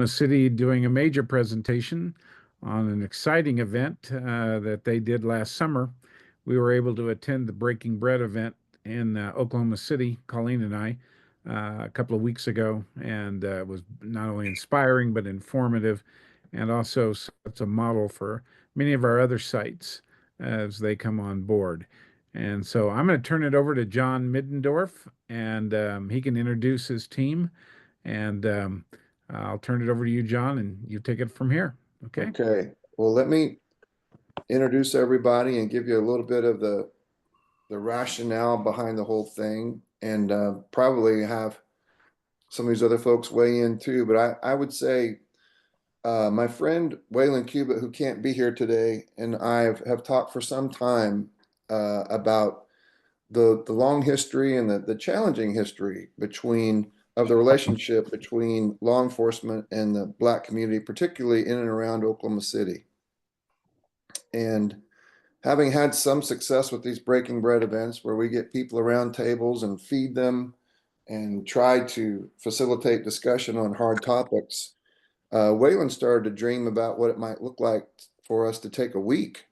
Oklahoma City doing a major presentation on an exciting event that they did last summer. We were able to attend the Breaking Bread event in Oklahoma City, Colleen and I, a couple of weeks ago, and it was not only inspiring but informative, and also sets a model for many of our other sites as they come on board. And so I'm going to turn it over to John Middendorf, and he can introduce his team. And I'll turn it over to you, John, and you take it from here. Okay. Okay. Well, let me introduce everybody and give you a little bit of the rationale behind the whole thing, and probably have some of these other folks weigh in too. But I would say my friend Waylon Cubitt, who can't be here today, and I have talked for some time about the long history and the challenging history of the relationship between law enforcement and the Black community, particularly in and around Oklahoma City. And having had some success with these Breaking Bread events where we get people around tables and feed them and try to facilitate discussion on hard topics, Waylon started to dream about what it might look like for us to take a week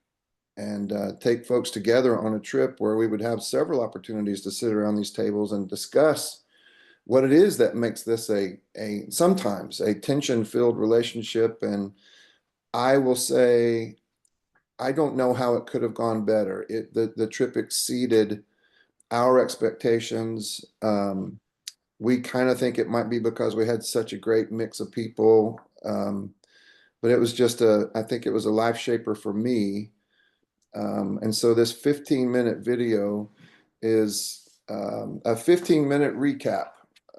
and take folks together on a trip where we would have several opportunities to sit around these tables and discuss what it is that makes this sometimes a tension-filled relationship. And I will say, I don't know how it could have gone better. The trip exceeded our expectations. We kind of think it might be because we had such a great mix of people. But it was just I think it was a life shaper for me. And so this 15-minute video is a 15-minute recap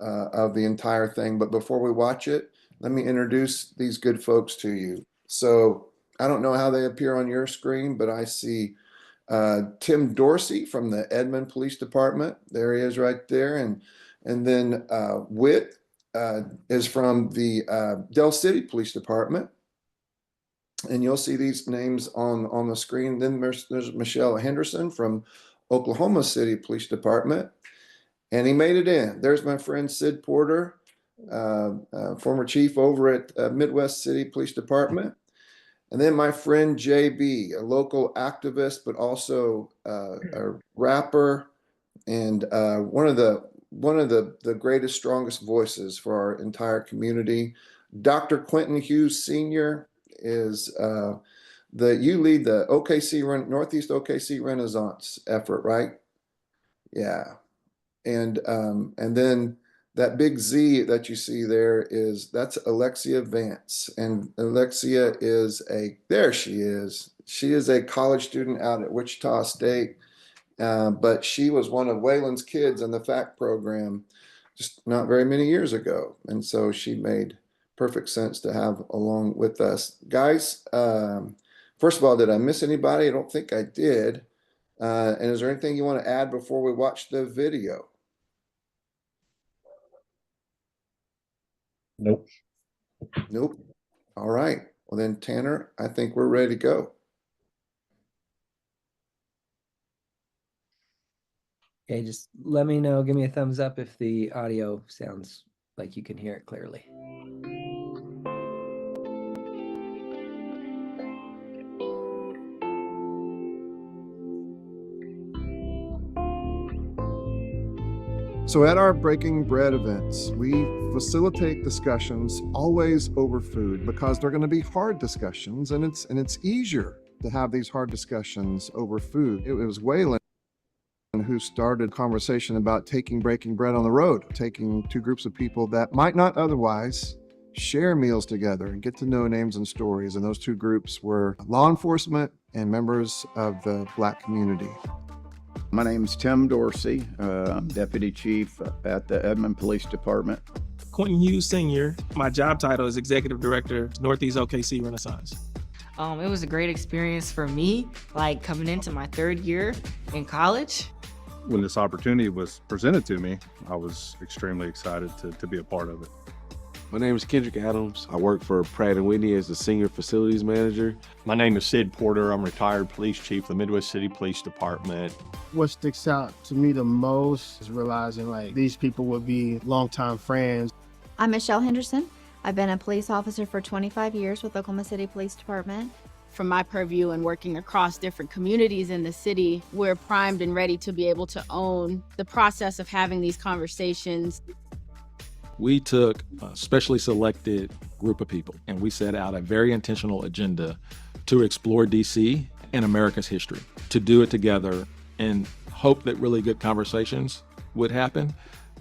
of the entire thing. But before we watch it, let me introduce these good folks to you. So I don't know how they appear on your screen, but I see Tim Dorsey from the Edmond Police Department. There he is right there. And then Whit is from the Del City Police Department. And you'll see these names on the screen. Then there's Michelle Henderson from Oklahoma City Police Department. And he made it in. There's my friend Sid Porter, former chief over at Midwest City Police Department. And then my friend JB, a local activist, but also a rapper and one of the greatest, strongest voices for our entire community. Dr. Quentin Hughes Sr. is you lead the Northeast OKC Renaissance effort, right? Yeah. And then that big Z that you see there that's Alexia Vance. And Alexia there she is. She is a college student out at Wichita State, but she was one of Waylon's kids in the FACT program just not very many years ago. And so she made perfect sense to have along with us. Guys, first of all, did I miss anybody? I don't think I did. And is there anything you want to add before we watch the video? Nope. Nope. All right. Well then, Tanner, I think we're ready to go. Okay, just let me know. Give me a thumbs up if the audio sounds like you can hear it clearly. So at our Breaking Bread events, we facilitate discussions always over food because they're going to be hard discussions, and it's easier to have these hard discussions over food. It was Waylon who started conversation about taking Breaking Bread on the road, taking two groups of people that might not otherwise share meals together and get to know names and stories. And those two groups were law enforcement and members of the Black community. My name is Tim Dorsey. I'm Deputy Chief at the Edmond Police Department. Quentin Hughes Sr. My job title is Executive Director, Northeast OKC Renaissance. It was a great experience for me, like coming into my third year in college. When this opportunity was presented to me, I was extremely excited to be a part of it. My name is Kendrick Adams. I work for Pratt & Whitney as the Senior Facilities Manager. My name is Sid Porter. I'm retired police chief of the Midwest City Police Department. What sticks out to me the most is realizing like these people would be longtime friends. I'm Michelle Henderson. I've been a police officer for 25 years with Oklahoma City Police Department. From my purview and working across different communities in the city, we're primed and ready to be able to own the process of having these conversations. We took a specially selected group of people and we set out a very intentional agenda to explore DC and America's history, to do it together and hope that really good conversations would happen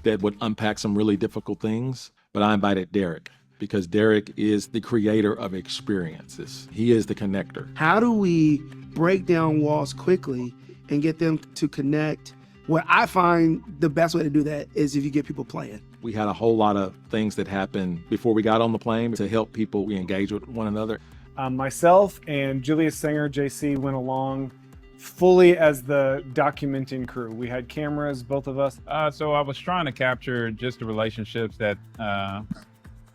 that would unpack some really difficult things. But I invited Derek because Derek is the creator of experiences. He is the connector. How do we break down walls quickly and get them to connect? What I find the best way to do that is if you get people playing. We had a whole lot of things that happened before we got on the plane to help people engage with one another. Myself and Julius Singer, JC, went along fully as the documenting crew. We had cameras, both of us. So I was trying to capture just the relationships that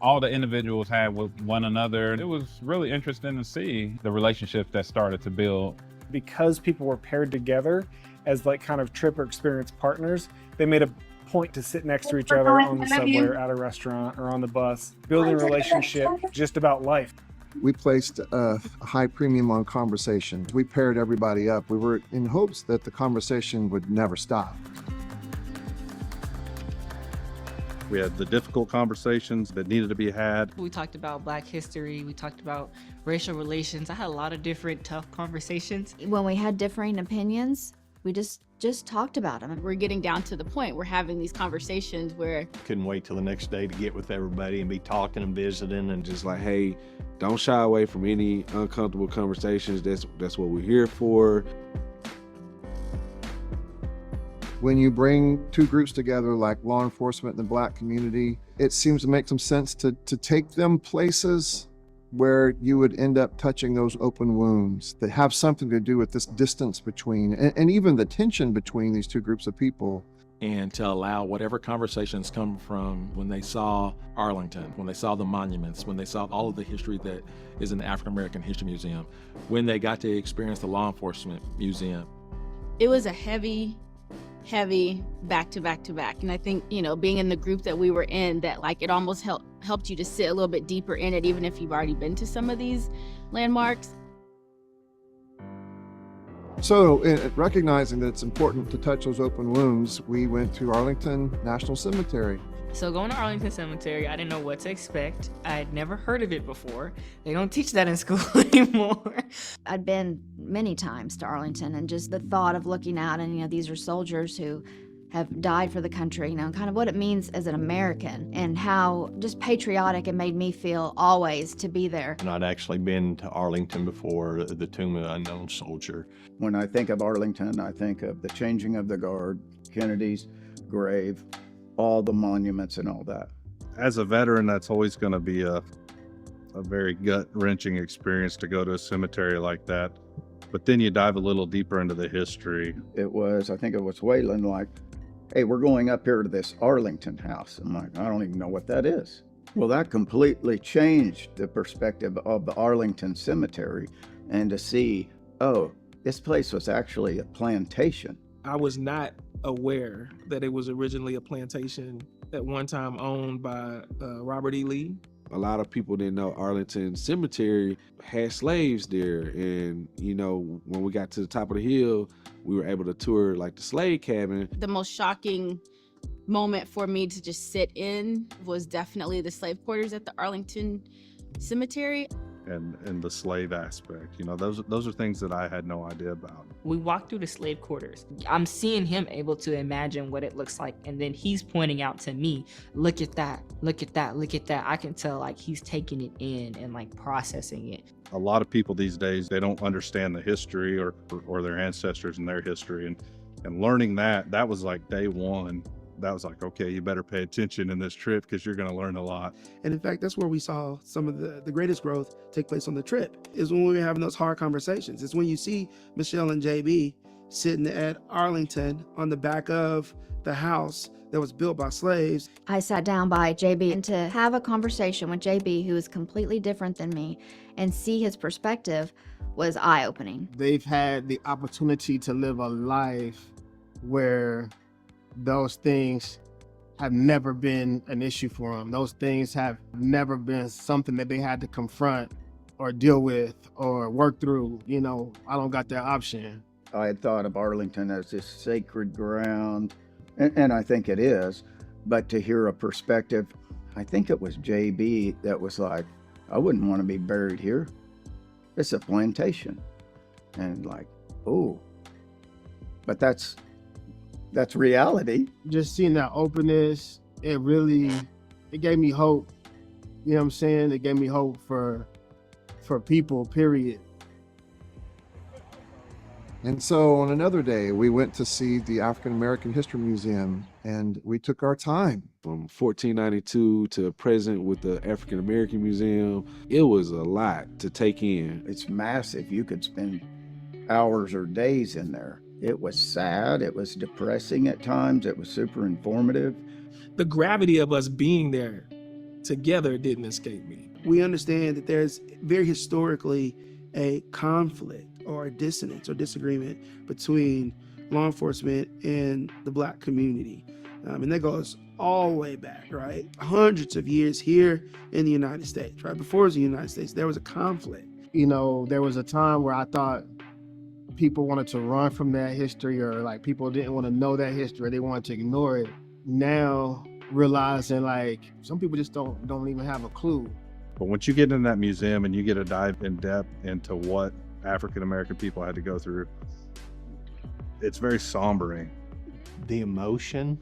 all the individuals had with one another. It was really interesting to see the relationships that started to build. Because people were paired together as like kind of trip or experience partners, they made a point to sit next to each other on the subway or at a restaurant or on the bus, building a relationship just about life. We placed a high premium on conversation. We paired everybody up. We were in hopes that the conversation would never stop. We had the difficult conversations that needed to be had. We talked about Black history. We talked about racial relations. I had a lot of different tough conversations. When we had differing opinions, we just talked about them. We're getting down to the point. We're having these conversations where Couldn't wait till the next day to get with everybody and be talking and visiting and Just like, hey, don't shy away from any uncomfortable conversations. That's what we're here for. When you bring two groups together like law enforcement and the Black community, it seems to make some sense to take them places where you would end up touching those open wounds that have something to do with this distance between, and even the tension between these two groups of people. And to allow whatever conversations come from when they saw Arlington, when they saw the monuments, when they saw all of the history that is in the African American History Museum, when they got to experience the law enforcement museum. it was a heavy back to back to back. And I think, being in the group that we were in, that like it almost helped you to sit a little bit deeper in it, even if you've already been to some of these landmarks. So recognizing that it's important to touch those open wounds, we went to Arlington National Cemetery. So going to Arlington Cemetery, I didn't know what to expect. I had never heard of it before. They don't teach that in school anymore. I'd been many times to Arlington, and just the thought of looking out and, these are soldiers who have died for the country, kind of what it means as an American and how just patriotic it made me feel always to be there. And I'd actually been to Arlington before, the Tomb of the Unknown Soldier. When I think of Arlington, I think of the changing of the guard, Kennedy's grave, all the monuments and all that. As a veteran, that's always going to be a very gut-wrenching experience to go to a cemetery like that. But then you dive a little deeper into the history. I think it was Waylon, like, hey, we're going up here to this Arlington house. I'm like, I don't even know what that is. Well, that completely changed the perspective of the Arlington Cemetery, and to see, oh, this place was actually a plantation. I was not aware that it was originally a plantation at one time owned by Robert E. Lee. A lot of people didn't know Arlington Cemetery had slaves there. And, when we got to the top of the hill, we were able to tour like the slave cabin. The most shocking moment for me to just sit in was definitely the slave quarters at the Arlington Cemetery. And the slave aspect, those are things that I had no idea about. We walked through the slave quarters. I'm seeing him able to imagine what it looks like. And then he's pointing out to me, look at that, look at that, look at that. I can tell like he's taking it in and like processing it. A lot of people these days, they don't understand the history or their ancestors and their history. And learning that was like day one. That was like, okay, you better pay attention in this trip because you're going to learn a lot. And in fact, that's where we saw some of the greatest growth take place on the trip, is when we were having those hard conversations. It's when you see Michelle and JB sitting at Arlington on the back of the house that was built by slaves. I sat down by JB, and to have a conversation with JB, who is completely different than me, and see his perspective was eye-opening. They've had the opportunity to live a life where those things have never been an issue for them. Those things have never been something that they had to confront or deal with or work through. You know, I don't got that option. I had thought of Arlington as this sacred ground, and I think it is, but to hear a perspective, I think it was JB that was like, I wouldn't want to be buried here. It's a plantation. And like, oh, but that's reality. Just seeing that openness, it gave me hope. You know what I'm saying? It gave me hope for people, period. And so on another day, we went to see the African American History Museum, and we took our time. From 1492 to present with the African American Museum, it was a lot to take in. It's massive. You could spend hours or days in there. It was sad. It was depressing at times. It was super informative. The gravity of us being there together didn't escape me. We understand that there's very historically a conflict or a dissonance or disagreement between law enforcement and the Black community. And that goes all the way back, right? Hundreds of years here in the United States, right? Before it was the United States, there was a conflict. You know, there was a time where I thought people wanted to run from that history, or like people didn't want to know that history, or they wanted to ignore it. Now, realizing like some people just don't even have a clue. But once you get in that museum and you get a dive in depth into what African American people had to go through, it's very sombering. The emotion,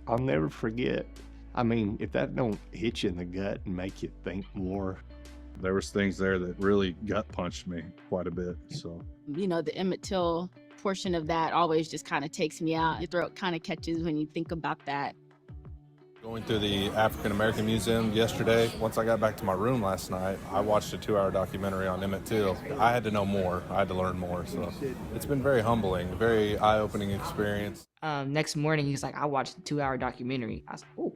I'll never forget. I mean, if that don't hit you in the gut and make you think more. There was things there that really gut punched me quite a bit. So, You know, the Emmett Till portion of that always just kind of takes me out. Your throat kind of catches when you think about that. Going through the African American Museum yesterday, once I got back to my room last night, I watched a 2-hour documentary on Emmett Till. I had to know more. I had to learn more. So it's been very humbling, very eye-opening experience. Next morning, he's like, I watched a 2-hour documentary. I was like, oh,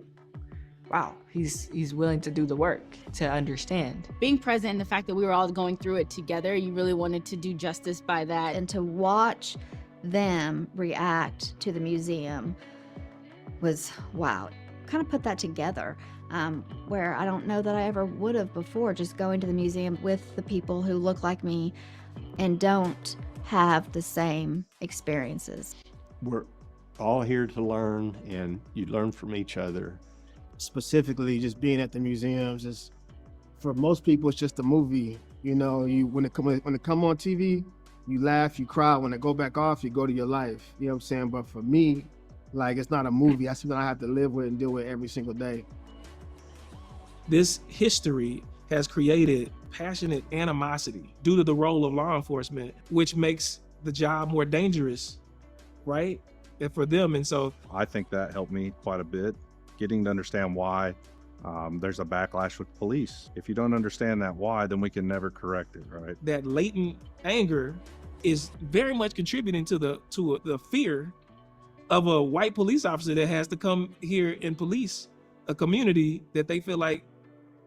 wow, he's willing to do the work to understand. Being present and the fact that we were all going through it together, you really wanted to do justice by that. And to watch them react to the museum was, wow. Kind of put that together, where I don't know that I ever would have before, just going to the museum with the people who look like me and don't have the same experiences. We're all here to learn, and you learn from each other. Specifically, just being at the museums is, for most people, it's just a movie. You know, when it come on TV, you laugh, you cry. When it go back off, you go to your life. You know what I'm saying? But for me, like, it's not a movie. That's something I have to live with and deal with every single day. This history has created passionate animosity due to the role of law enforcement, which makes the job more dangerous, right? And for them. And so I think that helped me quite a bit, getting to understand why there's a backlash with police. If you don't understand that why, then we can never correct it, right? that latent anger is very much contributing to the fear of a white police officer that has to come here and police a community that they feel like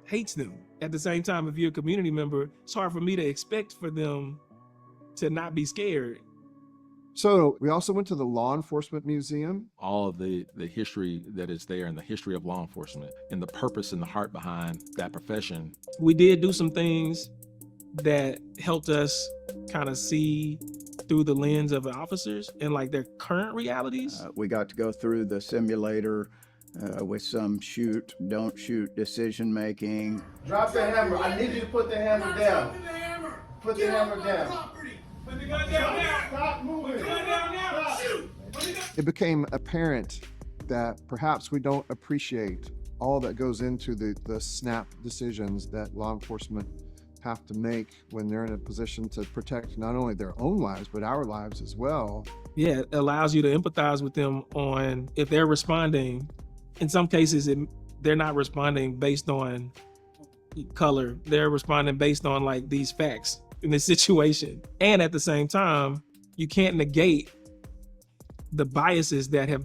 hates them. At the same time, if you're a community member, it's hard for me to expect for them to not be scared. So we also went to the Law Enforcement Museum. All of the history that is there and the history of law enforcement and the purpose and the heart behind that profession. We did do some things that helped us kind of see through the lens of the officers and like their current realities. We got to go through the simulator with some shoot, don't shoot decision making. Drop the hammer. I need you to put the hammer down. Put the hammer down. Put the gun down now. Stop moving. Put the gun down now. Shoot. It became apparent that perhaps we don't appreciate all that goes into the snap decisions that law enforcement have to make when they're in a position to protect not only their own lives, but our lives as well. Yeah, it allows you to empathize with them on if they're responding. In some cases, they're not responding based on color. They're responding based on like these facts in this situation. And at the same time, you can't negate the biases that have,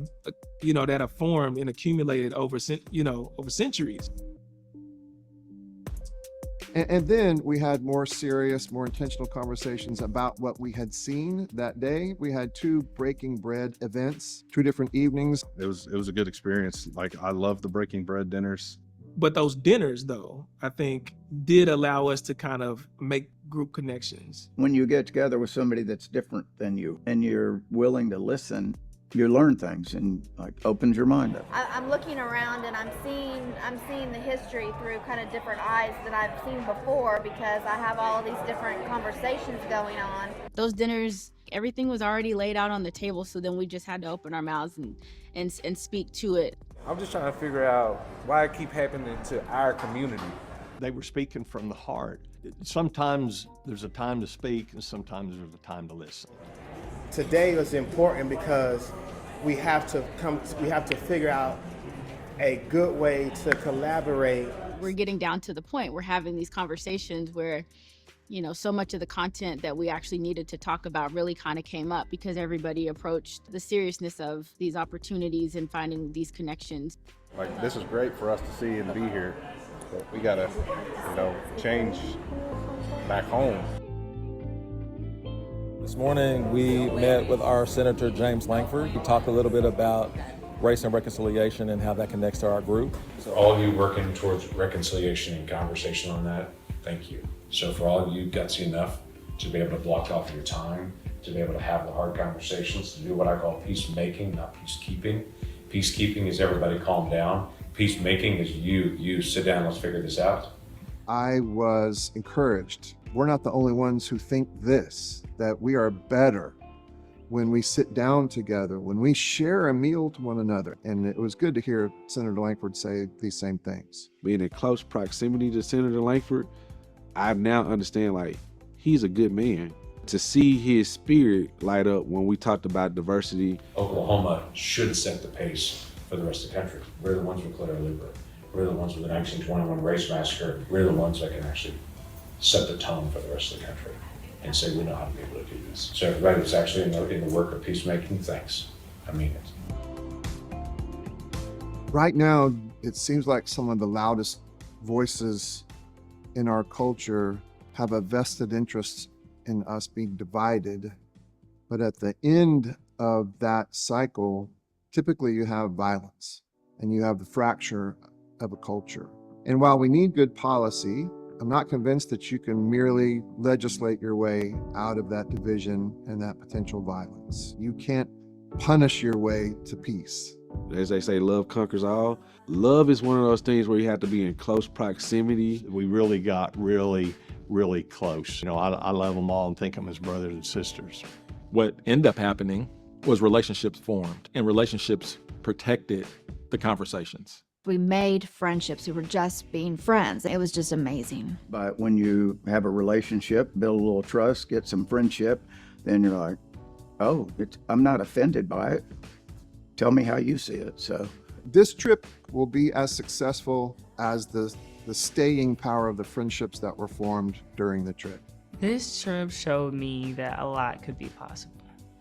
that have formed and accumulated over centuries. And then we had more serious, more intentional conversations about what we had seen that day. We had 2 breaking bread events, 2 different evenings. It was a good experience. Like, I love the breaking bread dinners. But those dinners, though, I think did allow us to kind of make group connections. When you get together with somebody that's different than you and you're willing to listen, you learn things and like opens your mind up. I'm looking around and I'm seeing the history through kind of different eyes that I've seen before, because I have all these different conversations going on. Those dinners, everything was already laid out on the table, so then we just had to open our mouths and speak to it. I'm just trying to figure out why it keep happening to our community. They were speaking from the heart. Sometimes there's a time to speak and sometimes there's a time to listen. Today was important because we have to figure out a good way to collaborate. We're getting down to the point. We're having these conversations where, you know, so much of the content that we actually needed to talk about really kind of came up because everybody approached the seriousness of these opportunities and finding these connections. Like, this is great for us to see and be here, but we gotta, change back home. This morning, we met with our Senator James Lankford. We talked a little bit about race and reconciliation and how that connects to our group. So all of you working towards reconciliation and conversation on that, thank you. So for all of you gutsy enough to be able to block off your time, to be able to have the hard conversations, to do what I call peacemaking, not peacekeeping. Peacekeeping is everybody calm down. Peacemaking is you sit down, let's figure this out. I was encouraged. We're not the only ones who think this, that we are better when we sit down together, when we share a meal to one another. And it was good to hear Senator Lankford say these same things. Being in close proximity to Senator Lankford, I now understand, like, he's a good man. To see his spirit light up when we talked about diversity. Oklahoma should set the pace for the rest of the country. We're the ones with Clara Libra. We're the ones with the 1921 race massacre. We're the ones that can actually set the tone for the rest of the country and say we know how to be able to do this. So everybody that's actually in the work of peacemaking, thanks. I mean it. Right now, it seems like some of the loudest voices in our culture have a vested interest in us being divided. But at the end of that cycle, typically you have violence and you have the fracture of a culture. And while we need good policy, I'm not convinced that you can merely legislate your way out of that division and that potential violence. You can't punish your way to peace. As they say, love conquers all. Love is one of those things where you have to be in close proximity. We really got really close. I love them all and think of them as brothers and sisters. What ended up happening was relationships formed, and relationships protected the conversations. We made friendships. We were just being friends. It was just amazing. But when you have a relationship, build a little trust, get some friendship, then you're like, oh, I'm not offended by it. Tell me how you see it. So this trip will be as successful as the staying power of the friendships that were formed during the trip. This trip showed me that a lot could be possible.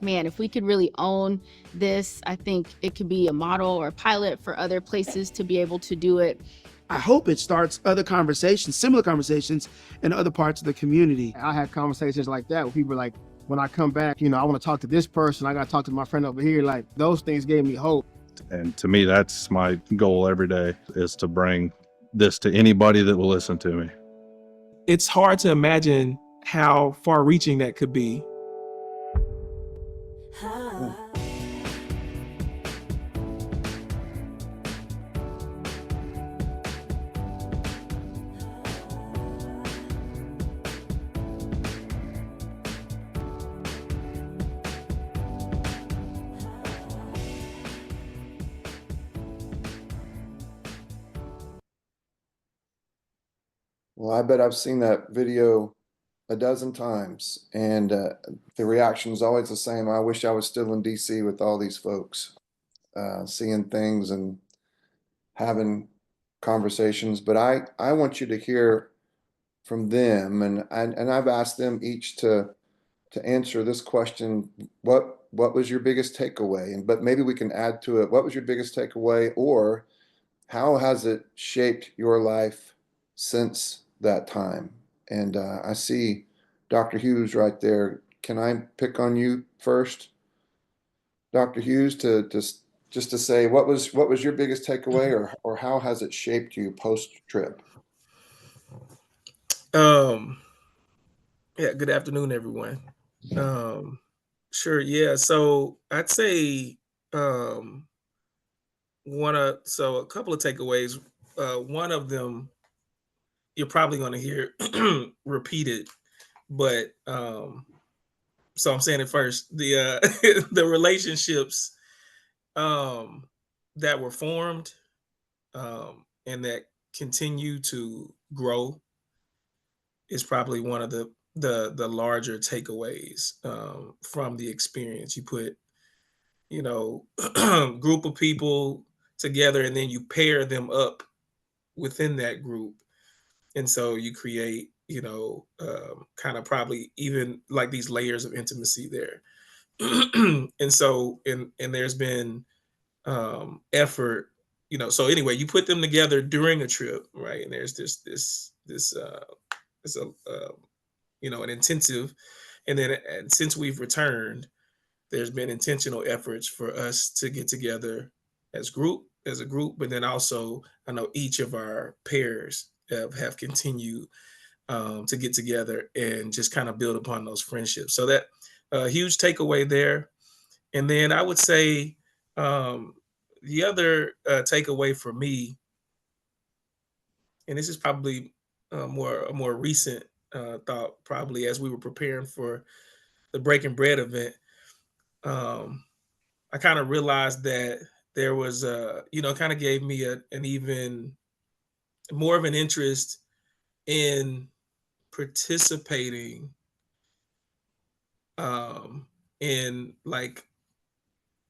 Man, if we could really own this, I think it could be a model or a pilot for other places to be able to do it. I hope it starts other conversations, similar conversations in other parts of the community. I had conversations like that with people like, when I come back, I want to talk to this person. I got to talk to my friend over here. Like, those things gave me hope. And to me, that's my goal every day, is to bring this to anybody that will listen to me. It's hard to imagine how far-reaching that could be. Well, I bet I've seen that video a dozen times, and the reaction is always the same. I wish I was still in DC with all these folks, seeing things and having conversations. But I want you to hear from them, and I've asked them each to answer this question: what was your biggest takeaway? But maybe we can add to it: what was your biggest takeaway, or how has it shaped your life since that time. And I see Dr. Hughes right there. Can I pick on you first, Dr. Hughes, to just to say what was your biggest takeaway, or how has it shaped you post trip? Yeah, good afternoon, everyone. Sure, yeah. So I'd say a couple of takeaways. One of them you're probably going to hear repeated, but so I'm saying it first. The the relationships um that were formed and that continue to grow is probably one of the larger takeaways from the experience. You put, you know, group of people together, and then you pair them up within that group, and so you create, you know, kind of probably even like these layers of intimacy there. And so and there's been effort, you know. So anyway, you put them together during a trip, right? And there's this you know, an intensive, and then and since we've returned, there's been intentional efforts for us to get together as a group, but then also I know each of our pairs have continued to get together and just kind of build upon those friendships. So that huge takeaway there. And then I would say um, the other takeaway for me, and this is probably a more recent thought, probably as we were preparing for the Breaking Bread event. um, I kind of realized that there was you know, kind of gave me an even more of an interest in participating in like,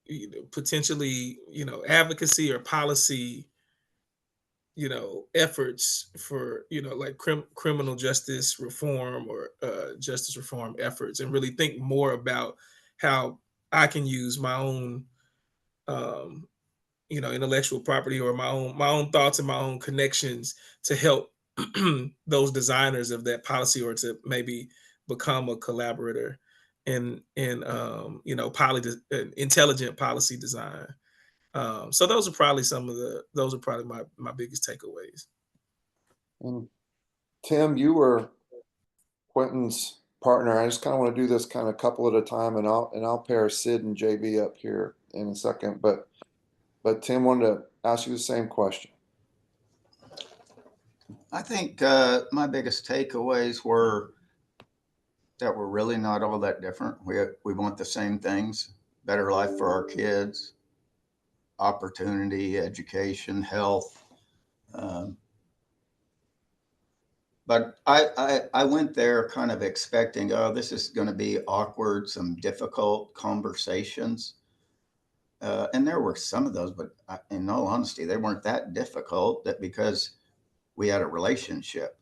you know, potentially, you know, advocacy or policy, you know, efforts for, you know, like criminal justice reform or justice reform efforts, and really think more about how I can use my own um, you know, intellectual property or my own thoughts and my own connections to help those designers of that policy, or to maybe become a collaborator in you know, intelligent policy design. So those are probably those are probably my biggest takeaways. And Tim, you were Quentin's partner. I just kind of want to do this kind of couple at a time, and I'll pair Sid and JB up here in a second. But Tim, wanted to ask you the same question. I think my biggest takeaways were that we're really not all that different. We want the same things: better life for our kids, opportunity, education, health. Um, but I went there kind of expecting, oh, this is going to be awkward, some difficult conversations. And there were some of those, but in all honesty, they weren't that difficult, that because we had a relationship.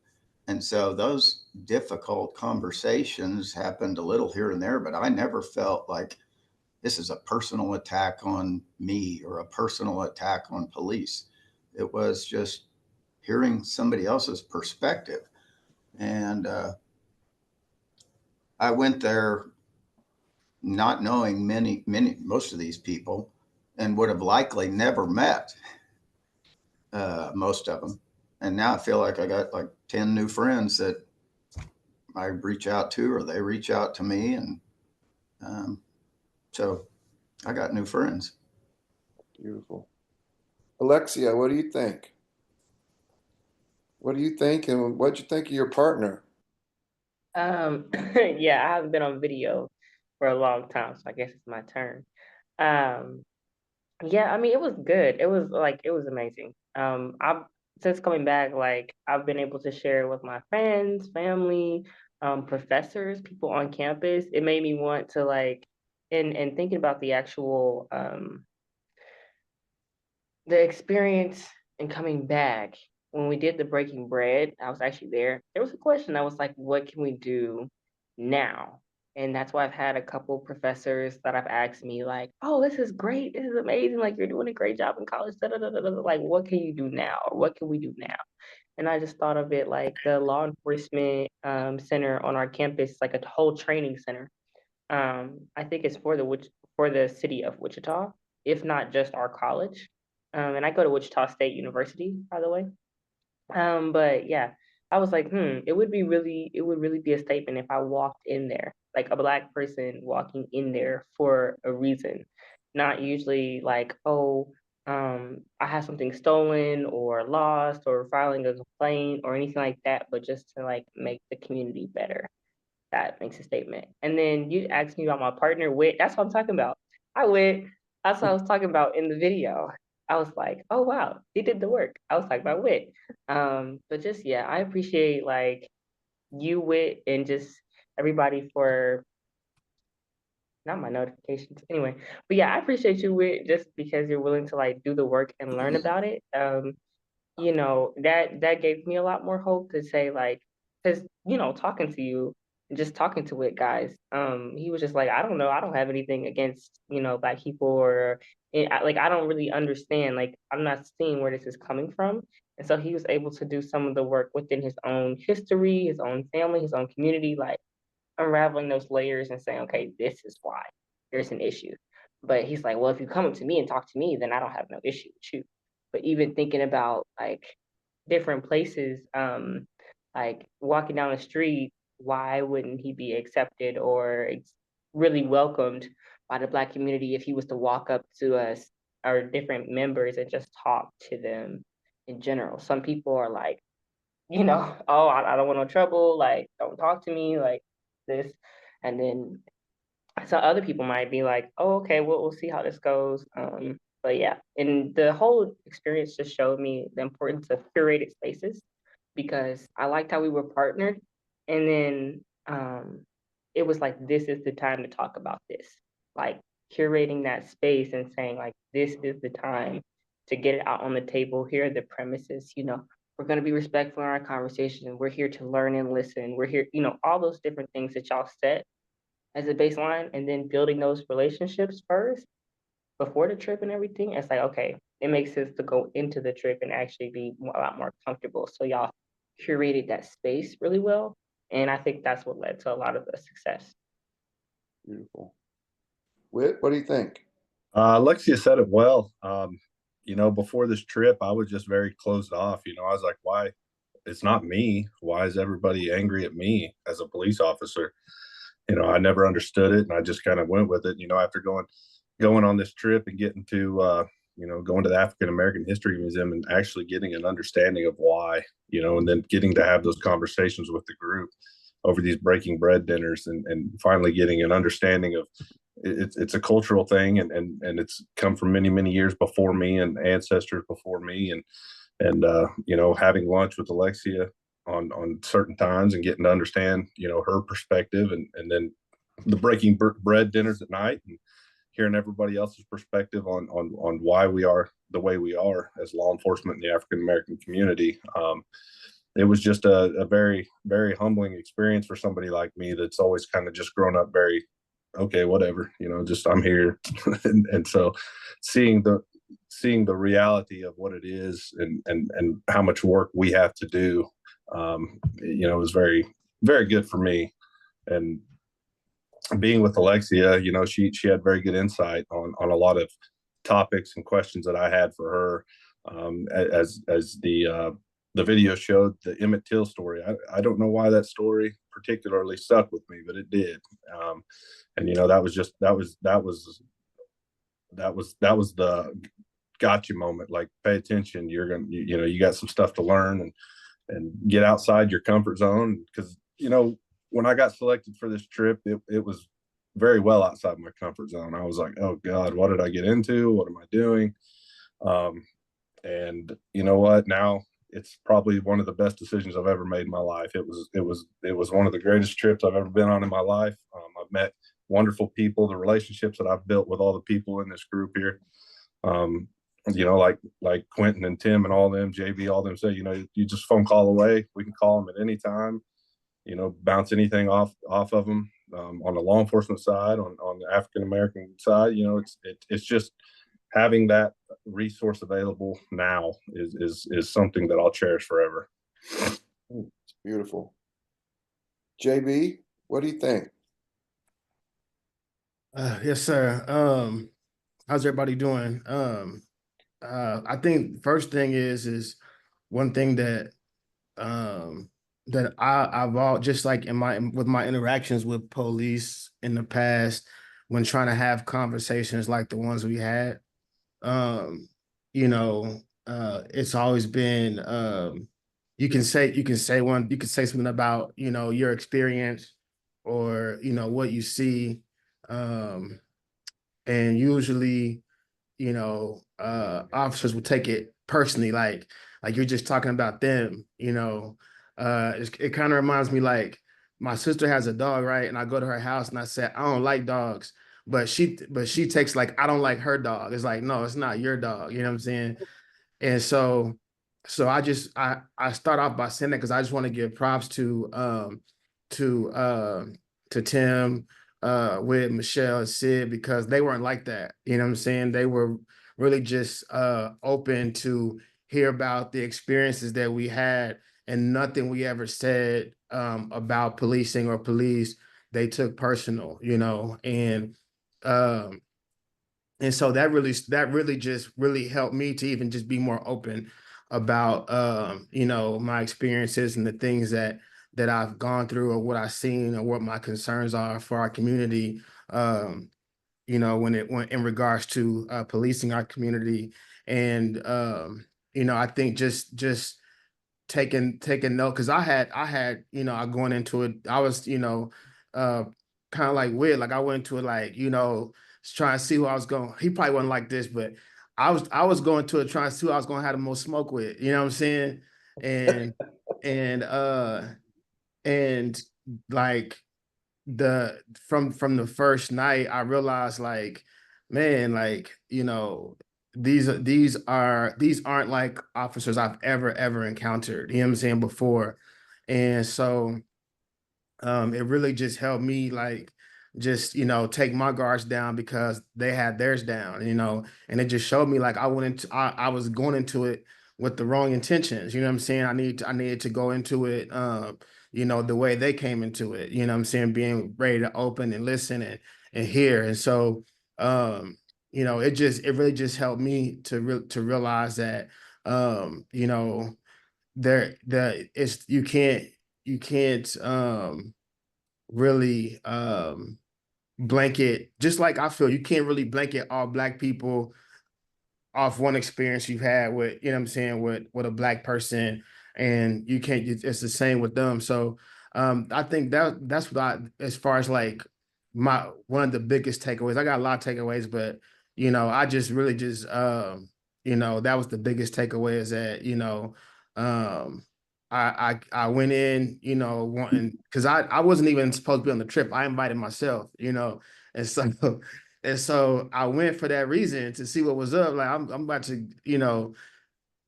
And so those difficult conversations happened a little here and there, but I never felt like this is a personal attack on me or a personal attack on police. It was just hearing somebody else's perspective. And I went there not knowing most of these people, and would have likely never met most of them. And now I feel like I got like 10 new friends that I reach out to, or they reach out to me. And so I got new friends. Beautiful. Alexia, what do you think? What do you think, and what'd you think of your partner? Yeah, I haven't been on video for a long time, so I guess it's my turn. Um, yeah, I mean, it was good. It was amazing. I've since coming back, like I've been able to share with my friends, family, professors, people on campus. It made me want to like, and thinking about the actual the experience and coming back, when we did the breaking bread, I was actually there. There was a question that was like, what can we do now? And that's why I've had a couple professors that have asked me, like, oh, this is great. This is amazing. Like, you're doing a great job in college. Da, da, da, da, da. Like, what can you do now? Or what can we do now? And I just thought of it like the law enforcement center on our campus, like a whole training center. I think it's for for the city of Wichita, if not just our college. And I go to Wichita State University, by the way. But yeah, I was like, it would really be a statement if I walked in there, like a black person walking in there for a reason, not usually like, oh, I have something stolen or lost or filing a complaint or anything like that, but just to like make the community better. That makes a statement. And then you asked me about my partner, Wit. That's what I'm talking about. I Wit. That's what I was talking about in the video. I was like, oh wow, he did the work. I was talking about Wit. But just yeah, I appreciate like you, Wit, and just everybody for not my notifications anyway. But yeah, I appreciate you, Wit, just because you're willing to like do the work and learn about it. You know, that gave me a lot more hope to say like, because talking to you and just talking to it guys, he was just like, I don't know, I don't have anything against black people or like I don't really understand, like I'm not seeing where this is coming from. And so he was able to do some of the work within his own history, his own family, his own community, like unraveling those layers and saying, okay, this is why there's an issue. But he's like, well, if you come up to me and talk to me, then I don't have no issue with you. But even thinking about like different places, like walking down the street, why wouldn't he be accepted or really welcomed by the Black community if he was to walk up to us, our different members, and just talk to them in general? Some people are like, oh, I don't want no trouble, like, don't talk to me, like this. And then so other people might be like, oh, okay, we'll see how this goes. But yeah, and the whole experience just showed me the importance of curated spaces because I liked how we were partnered. And then it was like, this is the time to talk about this. Like curating that space and saying, like, this is the time to get it out on the table. Here are the premises, we're going to be respectful in our conversation. We're here to learn and listen. We're here, all those different things that y'all set as a baseline and then building those relationships first before the trip and everything. It's like, okay, it makes sense to go into the trip and actually be a lot more comfortable. So y'all curated that space really well. And I think that's what led to a lot of the success. Beautiful. Whit, what do you think? Alexia said it well. Before this trip, I was just very closed off. I was like, why? It's not me. Why is everybody angry at me as a police officer? I never understood it, and I just kind of went with it. After going on this trip and getting to going to the African American History Museum and actually getting an understanding of why, and then getting to have those conversations with the group over these breaking bread dinners, and finally getting an understanding of it's a cultural thing, and it's come from many years before me and ancestors before me, and having lunch with Alexia on certain times and getting to understand her perspective, and then the breaking bread dinners at night and hearing everybody else's perspective on why we are the way we are as law enforcement in the African American community. It was just a very, very humbling experience for somebody like me that's always kind of just grown up very, okay, whatever, just I'm here. and so seeing the reality of what it is and how much work we have to do, it was very, very good for me. And being with Alexia, she had very good insight on a lot of topics and questions that I had for her. As the video showed, the Emmett Till story. I don't know why that story particularly stuck with me, but it did. And that was the gotcha moment. Like, pay attention. You got some stuff to learn and get outside your comfort zone. Because when I got selected for this trip, it was very well outside my comfort zone. I was like, oh God, what did I get into? What am I doing? And you know what? Now it's probably one of the best decisions I've ever made in my life. It was one of the greatest trips I've ever been on in my life. I've met wonderful people. The relationships that I've built with all the people in this group here, like Quentin and Tim and all them, JB, all them say, you just phone call away. We can call them at any time. Bounce anything off of them. On the law enforcement side, on the African American side, it's just having that resource available now is something that I'll cherish forever. It's beautiful. JB, what do you think? Yes, sir. How's everybody doing? I think first thing is one thing that I've all just like in my with my interactions with police in the past when trying to have conversations like the ones we had, um, it's always been you can say something about, your experience or what you see. Um, and usually officers will take it personally, like you're just talking about them. It kind of reminds me like my sister has a dog, right? And I go to her house and I say I don't like dogs, but she takes like I don't like her dog. It's like, no, it's not your dog, you know what I'm saying? And so I start off by saying that because I just want to give props to to Tim, with Michelle and Sid, because they weren't like that. You know what I'm saying? They were really just open to hear about the experiences that we had, and nothing we ever said about policing or police they took personal, um and so that really just really helped me to even just be more open about my experiences and the things that I've gone through or what I've seen or what my concerns are for our community, when in regards to policing our community. And I think just taking note, because I had I going into it, I was uh kind of like weird, like I went into it like trying to see who I was going. He probably wasn't like this, but I was going to it trying to see who I was going to have the most smoke with, you know what I'm saying? And and and like the from the first night I realized, like, man, like, these aren't like officers I've ever encountered, you know what I'm saying, before. And so it really just helped me, like, just take my guards down because they had theirs down, and it just showed me like I was going into it with the wrong intentions, you know what I'm saying. I needed to go into it the way they came into it, you know what I'm saying, being ready to open and listen and hear. And so it really just helped me to realize that it's you can't really blanket, just like I feel you can't really blanket all Black people off one experience you've had with, you know what I'm saying, with a Black person, and you can't, it's the same with them. So I think that's what as far as like my one of the biggest takeaways. I got a lot of takeaways, but I just really just that was the biggest takeaway, is that um I went in, wanting, because I wasn't even supposed to be on the trip. I invited myself, and so and so I went for that reason, to see what was up. Like, I'm about to,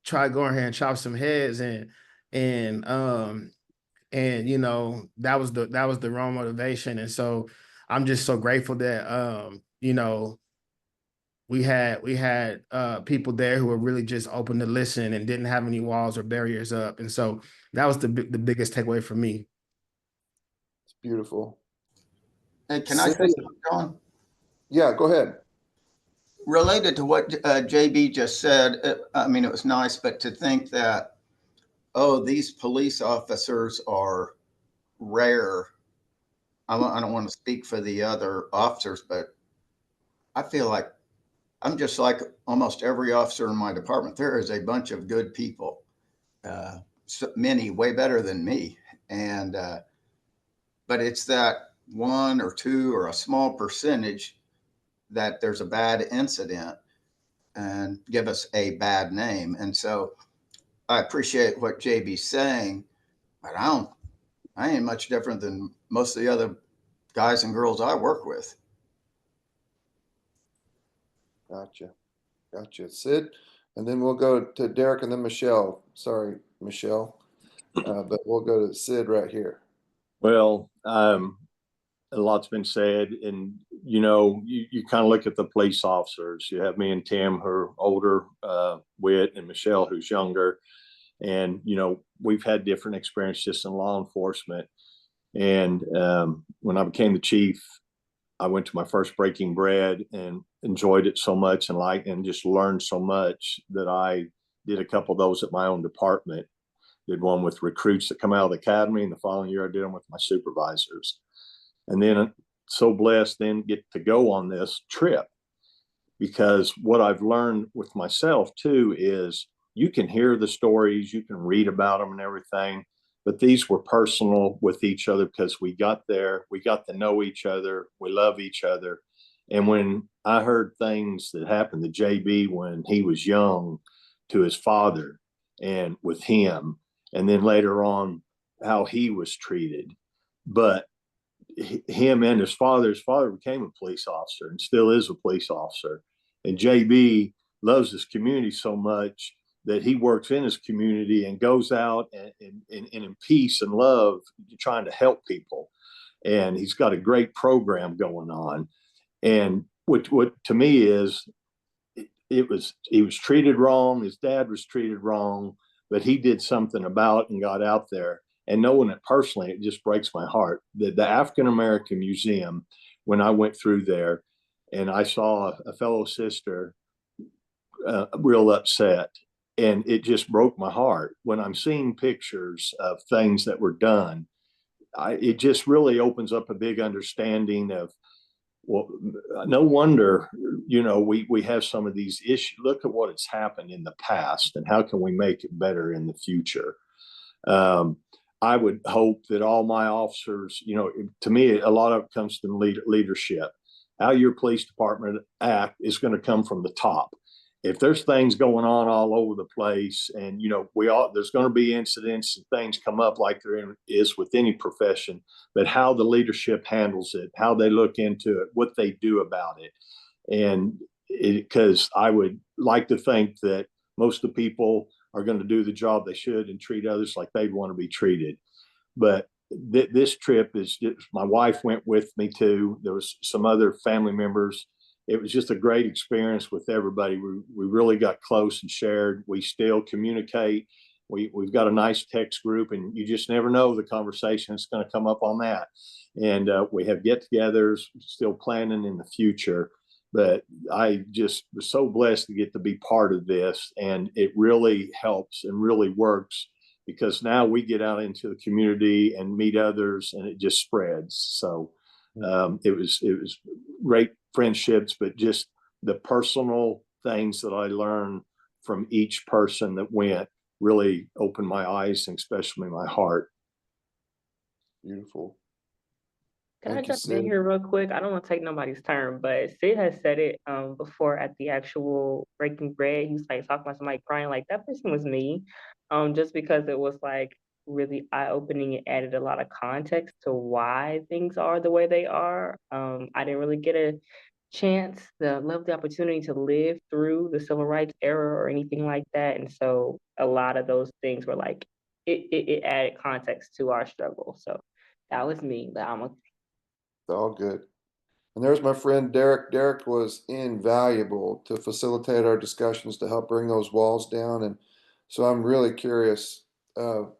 try going here and chop some heads, and that was the wrong motivation. And so I'm just so grateful that we had people there who were really just open to listen and didn't have any walls or barriers up. And so that was the biggest takeaway for me. It's beautiful. Hey, can I say something, John? Yeah, go ahead. Related to what JB just said, I mean, it was nice, but to think that, oh, these police officers are rare. I don't want to speak for the other officers, but I feel like I'm just like almost every officer in my department. There is a bunch of good people, many way better than me. And, but it's that one or two or a small percentage that there's a bad incident and give us a bad name. And so I appreciate what JB's saying, but I ain't much different than most of the other guys and girls I work with. Gotcha, Sid. And then we'll go to Derek and then Michelle. Sorry, Michelle, but we'll go to Sid right here. Well, a lot's been said, and you kind of look at the police officers. You have me and Tim, who are older, Whit, and Michelle, who's younger. And, we've had different experiences just in law enforcement. And when I became the chief, I went to my first Breaking Bread and enjoyed it so much and just learned so much that I did a couple of those at my own department. Did one with recruits that come out of the academy, and the following year I did them with my supervisors. And then so blessed then get to go on this trip, because what I've learned with myself too is you can hear the stories, you can read about them and everything, but these were personal with each other because we got there, we got to know each other, we love each other. And when I heard things that happened to JB when he was young to his father and with him, and then later on how he was treated, but him and his father became a police officer and still is a police officer. And JB loves his community so much that he works in his community and goes out and in peace and love, trying to help people. And he's got a great program going on. And what to me is, he was treated wrong. His dad was treated wrong, but he did something about it and got out there. And knowing it personally, it just breaks my heart. The African American Museum, when I went through there and I saw a fellow sister real upset, and it just broke my heart. When I'm seeing pictures of things that were done, it just really opens up a big understanding of, well, no wonder, we have some of these issues. Look at what has happened in the past and how can we make it better in the future. I would hope that all my officers, to me, a lot of it comes from leadership. How your police department act is going to come from the top. If there's things going on all over the place, and there's going to be incidents and things come up like there is with any profession, but how the leadership handles it, how they look into it, what they do about it. And because I would like to think that most of the people are going to do the job they should and treat others like they'd want to be treated. But this trip is just, my wife went with me too. There was some other family members. It was just a great experience with everybody. We really got close and shared. We still communicate. We've got a nice text group, and you just never know the conversation that's going to come up on that. And we have get-togethers, still planning in the future. But I just was so blessed to get to be part of this, and it really helps and really works, because now we get out into the community and meet others, and it just spreads. So it was great friendships, but just the personal things that I learned from each person that went really opened my eyes and especially my heart. Beautiful. Can I Thank you, jump in Sid. here real quick? I don't want to take nobody's turn, but Sid has said it before at the actual Breaking Bread. He was like talking about somebody crying, like that person was me. Just because it was like really eye-opening. It added a lot of context to why things are the way they are. I didn't really get a chance to love the opportunity to live through the civil rights era or anything like that. And so a lot of those things were like it added context to our struggle. So that was me. But I'm a All good. And there's my friend Derek. Derek was invaluable to facilitate our discussions to help bring those walls down. And so I'm really curious,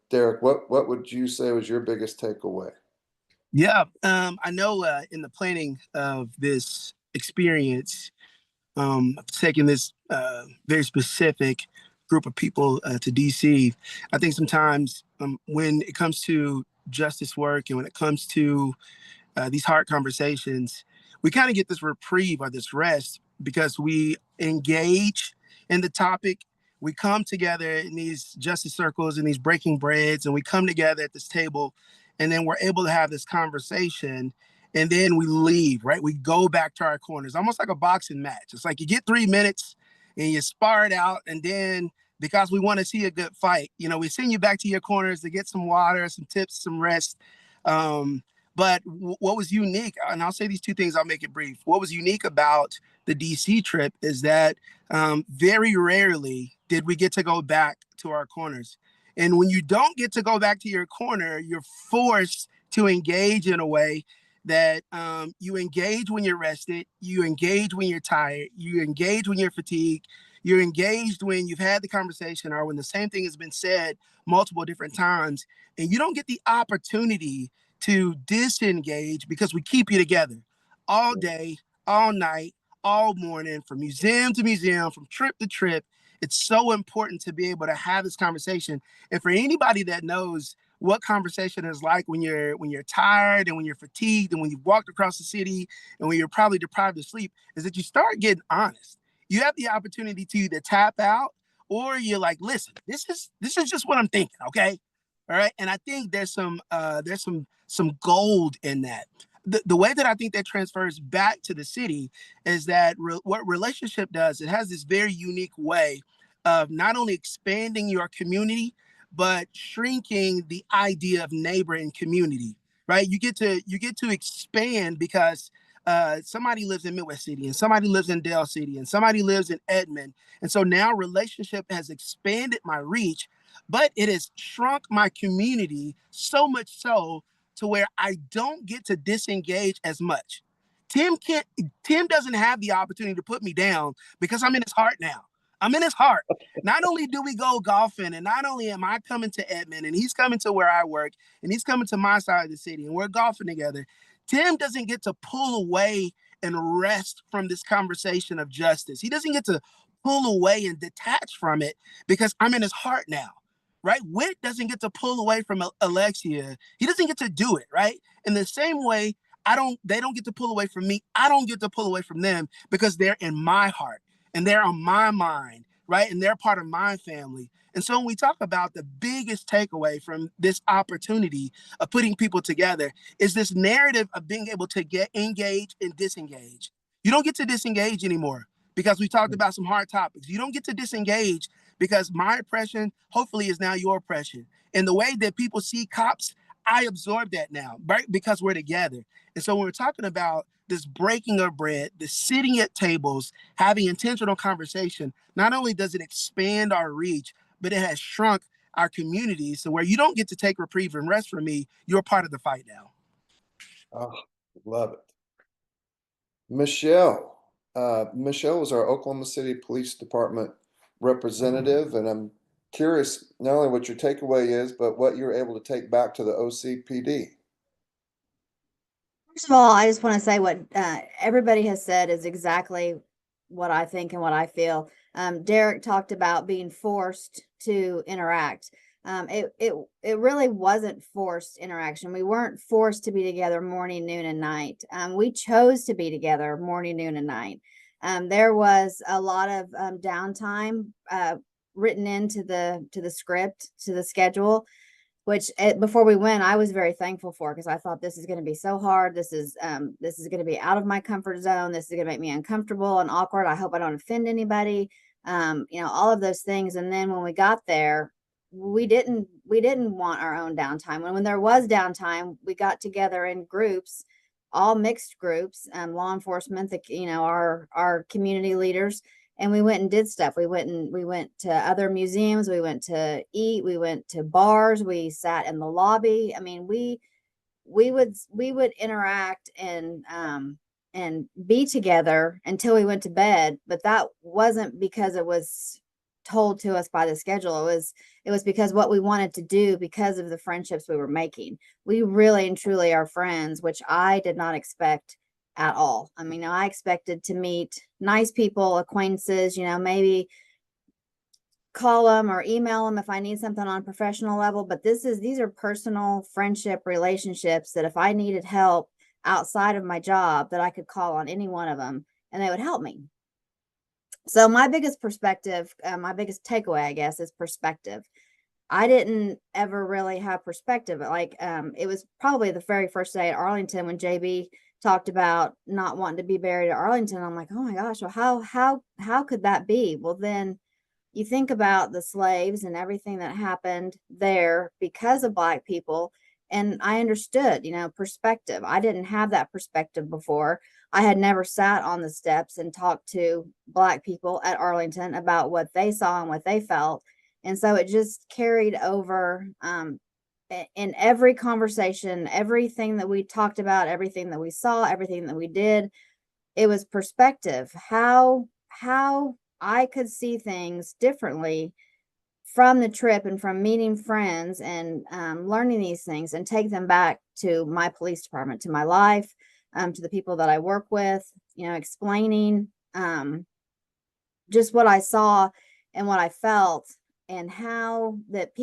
Derek, what would you say was your biggest takeaway? Yeah, I know in the planning of this experience, taking this very specific group of people to DC, I think sometimes when it comes to justice work and when it comes to these hard conversations, we kind of get this reprieve or this rest because we engage in the topic. We come together in these justice circles and these breaking breads, and we come together at this table, and then we're able to have this conversation, and then we leave, right? We go back to our corners, almost like a boxing match. It's like you get 3 minutes and you spar it out, and then because we want to see a good fight, we send you back to your corners to get some water, some tips, some rest. But what was unique, and I'll say these two things, I'll make it brief. What was unique about the DC trip is that very rarely did we get to go back to our corners. And when you don't get to go back to your corner, you're forced to engage in a way that you engage when you're rested, you engage when you're tired, you engage when you're fatigued, You're engaged when you've had the conversation or when the same thing has been said multiple different times, and you don't get the opportunity to disengage because we keep you together all day, all night, all morning, from museum to museum, from trip to trip. It's so important to be able to have this conversation. And for anybody that knows what conversation is like when you're tired and when you're fatigued and when you've walked across the city and when you're probably deprived of sleep, is that you start getting honest. You have the opportunity to either tap out or you're like, listen, this is just what I'm thinking, okay? All right. And I think there's some gold in that. The way that I think that transfers back to the city is that what relationship does, it has this very unique way of not only expanding your community, but shrinking the idea of neighbor and community, right? You get to expand because somebody lives in Midwest City and somebody lives in Dale City and somebody lives in Edmond. And so now relationship has expanded my reach, but it has shrunk my community so much so to where I don't get to disengage as much. Tim doesn't have the opportunity to put me down because I'm in his heart now. I'm in his heart. Not only do we go golfing, and not only am I coming to Edmond and he's coming to where I work and he's coming to my side of the city and we're golfing together, Tim doesn't get to pull away and rest from this conversation of justice. He doesn't get to pull away and detach from it because I'm in his heart now, right? Whit doesn't get to pull away from Alexia. He doesn't get to do it, right? In the same way, they don't get to pull away from me. I don't get to pull away from them because they're in my heart and they're on my mind, right? And they're part of my family. And so when we talk about the biggest takeaway from this opportunity of putting people together is this narrative of being able to get engaged and disengage. You don't get to disengage anymore because we talked about some hard topics. You don't get to disengage because my oppression hopefully is now your oppression. And the way that people see cops, I absorb that now, right? Because we're together. And so when we're talking about this breaking of bread, the sitting at tables, having intentional conversation, not only does it expand our reach, but it has shrunk our communities to where you don't get to take reprieve and rest from me. You're part of the fight now. Oh, love it. Michelle. Michelle was our Oklahoma City Police Department representative, and I'm curious not only what your takeaway is, but what you're able to take back to the OCPD. First of all, I just want to say what everybody has said is exactly what I think and what I feel. Derek talked about being forced to interact. It really wasn't forced interaction. We weren't forced to be together morning, noon, and night. We chose to be together morning, noon, and night. There was a lot of downtime written into the script, to the schedule, which before we went, I was very thankful for, because I thought this is going to be so hard. This is going to be out of my comfort zone. This is going to make me uncomfortable and awkward. I hope I don't offend anybody. All of those things. And then when we got there, we didn't want our own downtime. When there was downtime, we got together in groups, all mixed groups, law enforcement, our community leaders, and we went and did stuff. We went to other museums. We went to eat. We went to bars. We sat in the lobby. I mean, we would interact and be together until we went to bed. But that wasn't because it was told to us by the schedule. It was because what we wanted to do, because of the friendships we were making. We really and truly are friends, which I did not expect at all. I mean, I expected to meet nice people, acquaintances, maybe call them or email them if I need something on a professional level. But these are personal friendship relationships that if I needed help outside of my job, that I could call on any one of them and they would help me. So my biggest perspective, my biggest takeaway, I guess, is perspective. I didn't ever really have perspective. It was probably the very first day at Arlington when JB talked about not wanting to be buried at Arlington. I'm like, oh my gosh, well, how could that be? Well, then you think about the slaves and everything that happened there because of Black people. And I understood, perspective. I didn't have that perspective before. I had never sat on the steps and talked to Black people at Arlington about what they saw and what they felt. And so it just carried over in every conversation, everything that we talked about, everything that we saw, everything that we did. It was perspective. How I could see things differently from the trip and from meeting friends and learning these things and take them back to my police department, to my life, to the people that I work with, explaining just what I saw and what I felt and how that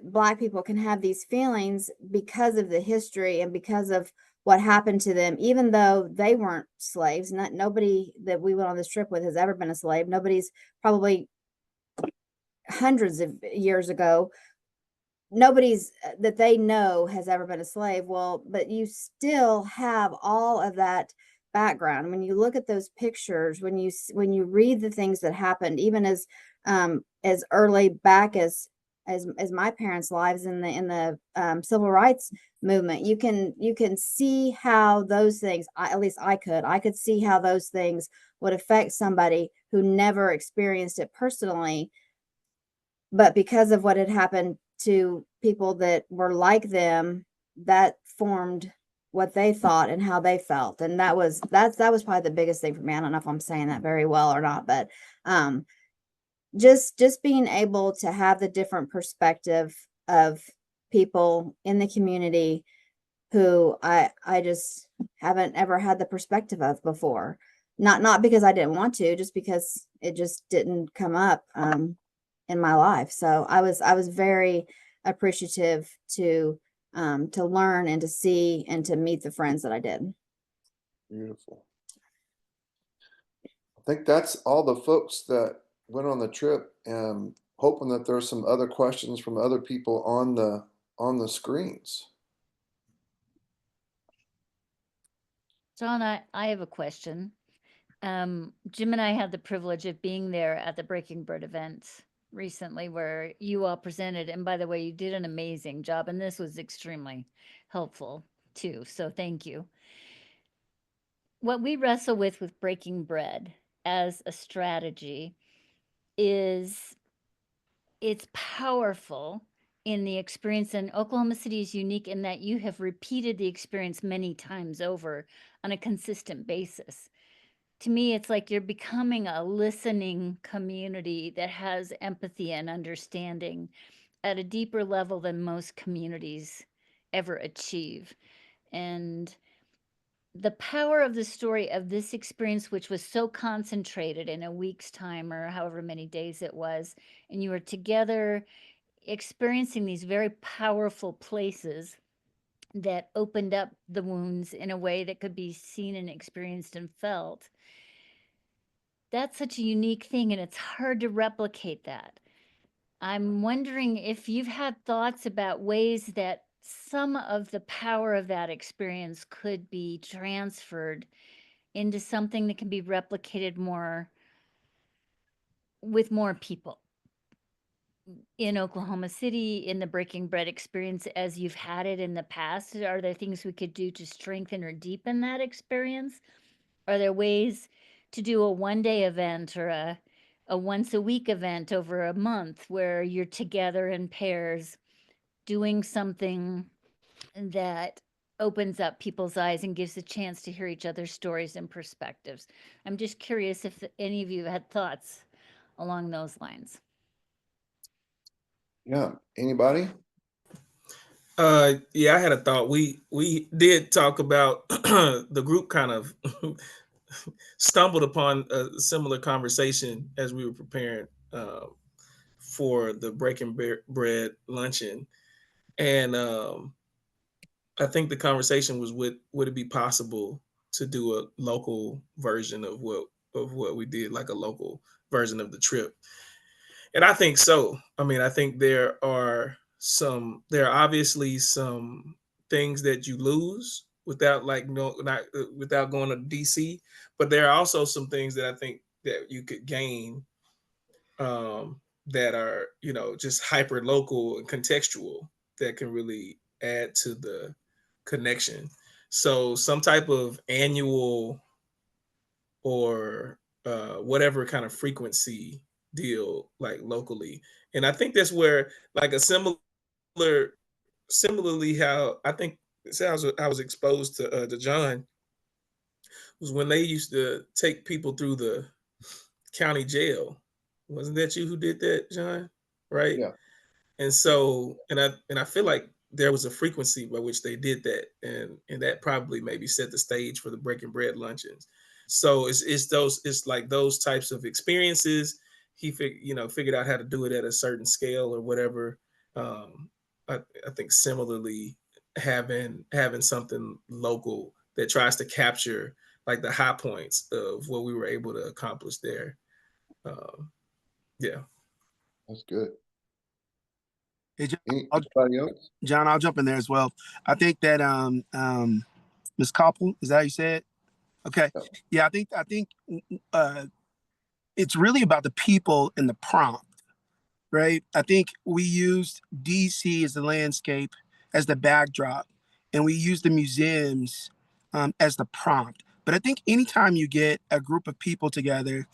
Black people can have these feelings because of the history and because of what happened to them, even though they weren't slaves. Nobody that we went on this trip with has ever been a slave. Nobody's probably hundreds of years ago. Nobody's that they know has ever been a slave. Well, but you still have all of that background. When you look at those pictures, when you read the things that happened, even as early back as my parents' lives in the civil rights movement, you can see how those things, at least I could see how those things would affect somebody who never experienced it personally, but because of what had happened to people that were like them, that formed what they thought and how they felt. And that was probably the biggest thing for me. I don't know if I'm saying that very well or not, but just being able to have the different perspective of people in the community who I just haven't ever had the perspective of before. Not because I didn't want to, just because it just didn't come up in my life. So I was very appreciative to learn and to see and to meet the friends that I did. Beautiful. I think that's all the folks that went on the trip, and hoping that there's some other questions from other people on the screens. John, I have a question. Jim and I had the privilege of being there at the Breaking Bread event recently where you all presented. And by the way, you did an amazing job. And this was extremely helpful too. So thank you. What we wrestle with Breaking Bread as a strategy is it's powerful in the experience. And Oklahoma City is unique in that you have repeated the experience many times over on a consistent basis. To me, it's like you're becoming a listening community that has empathy and understanding at a deeper level than most communities ever achieve. And the power of the story of this experience, which was so concentrated in a week's time or however many days it was, and you were together experiencing these very powerful places that opened up the wounds in a way that could be seen and experienced and felt. That's such a unique thing, and it's hard to replicate that. I'm wondering if you've had thoughts about ways that some of the power of that experience could be transferred into something that can be replicated more with more people in Oklahoma City, in the Breaking Bread experience as you've had it in the past. Are there things we could do to strengthen or deepen that experience? Are there ways to do a one-day event or a once a week event over a month where you're together in pairs doing something that opens up people's eyes and gives a chance to hear each other's stories and perspectives? I'm just curious if any of you had thoughts along those lines. Yeah, anybody? Yeah, I had a thought. We did talk about the group kind of stumbled upon a similar conversation as we were preparing for the Breaking Bread luncheon, and I think the conversation was, would it be possible to do a local version of what we did, like a local version of the trip? And I think so. I mean, I think there are obviously some things that you lose without without going to DC, but there are also some things that I think that you could gain that are, just hyper local and contextual that can really add to the connection. So some type of annual or whatever kind of frequency deal, like locally. And I think that's where, like, similarly how I think I was exposed to John was when they used to take people through the county jail. Wasn't that you who did that, John? Right? Yeah. And so, and I feel like there was a frequency by which they did that, and that probably maybe set the stage for the breaking bread luncheons. So it's like those types of experiences. He figured out how to do it at a certain scale or whatever. I think similarly having something local that tries to capture like the high points of what we were able to accomplish there. Yeah. That's good. Hey, Anybody else? John, I'll jump in there as well. I think that Ms. Koppel, is that how you say it? Okay. Yeah, I think it's really about the people and the prompt, right? I think we used DC as the landscape, as the backdrop, and we used the museums as the prompt. But I think anytime you get a group of people together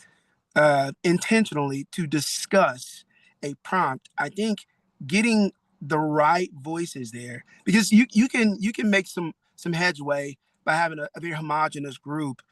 intentionally to discuss a prompt, I think getting the right voices there, because you can make some headway by having a very homogenous group,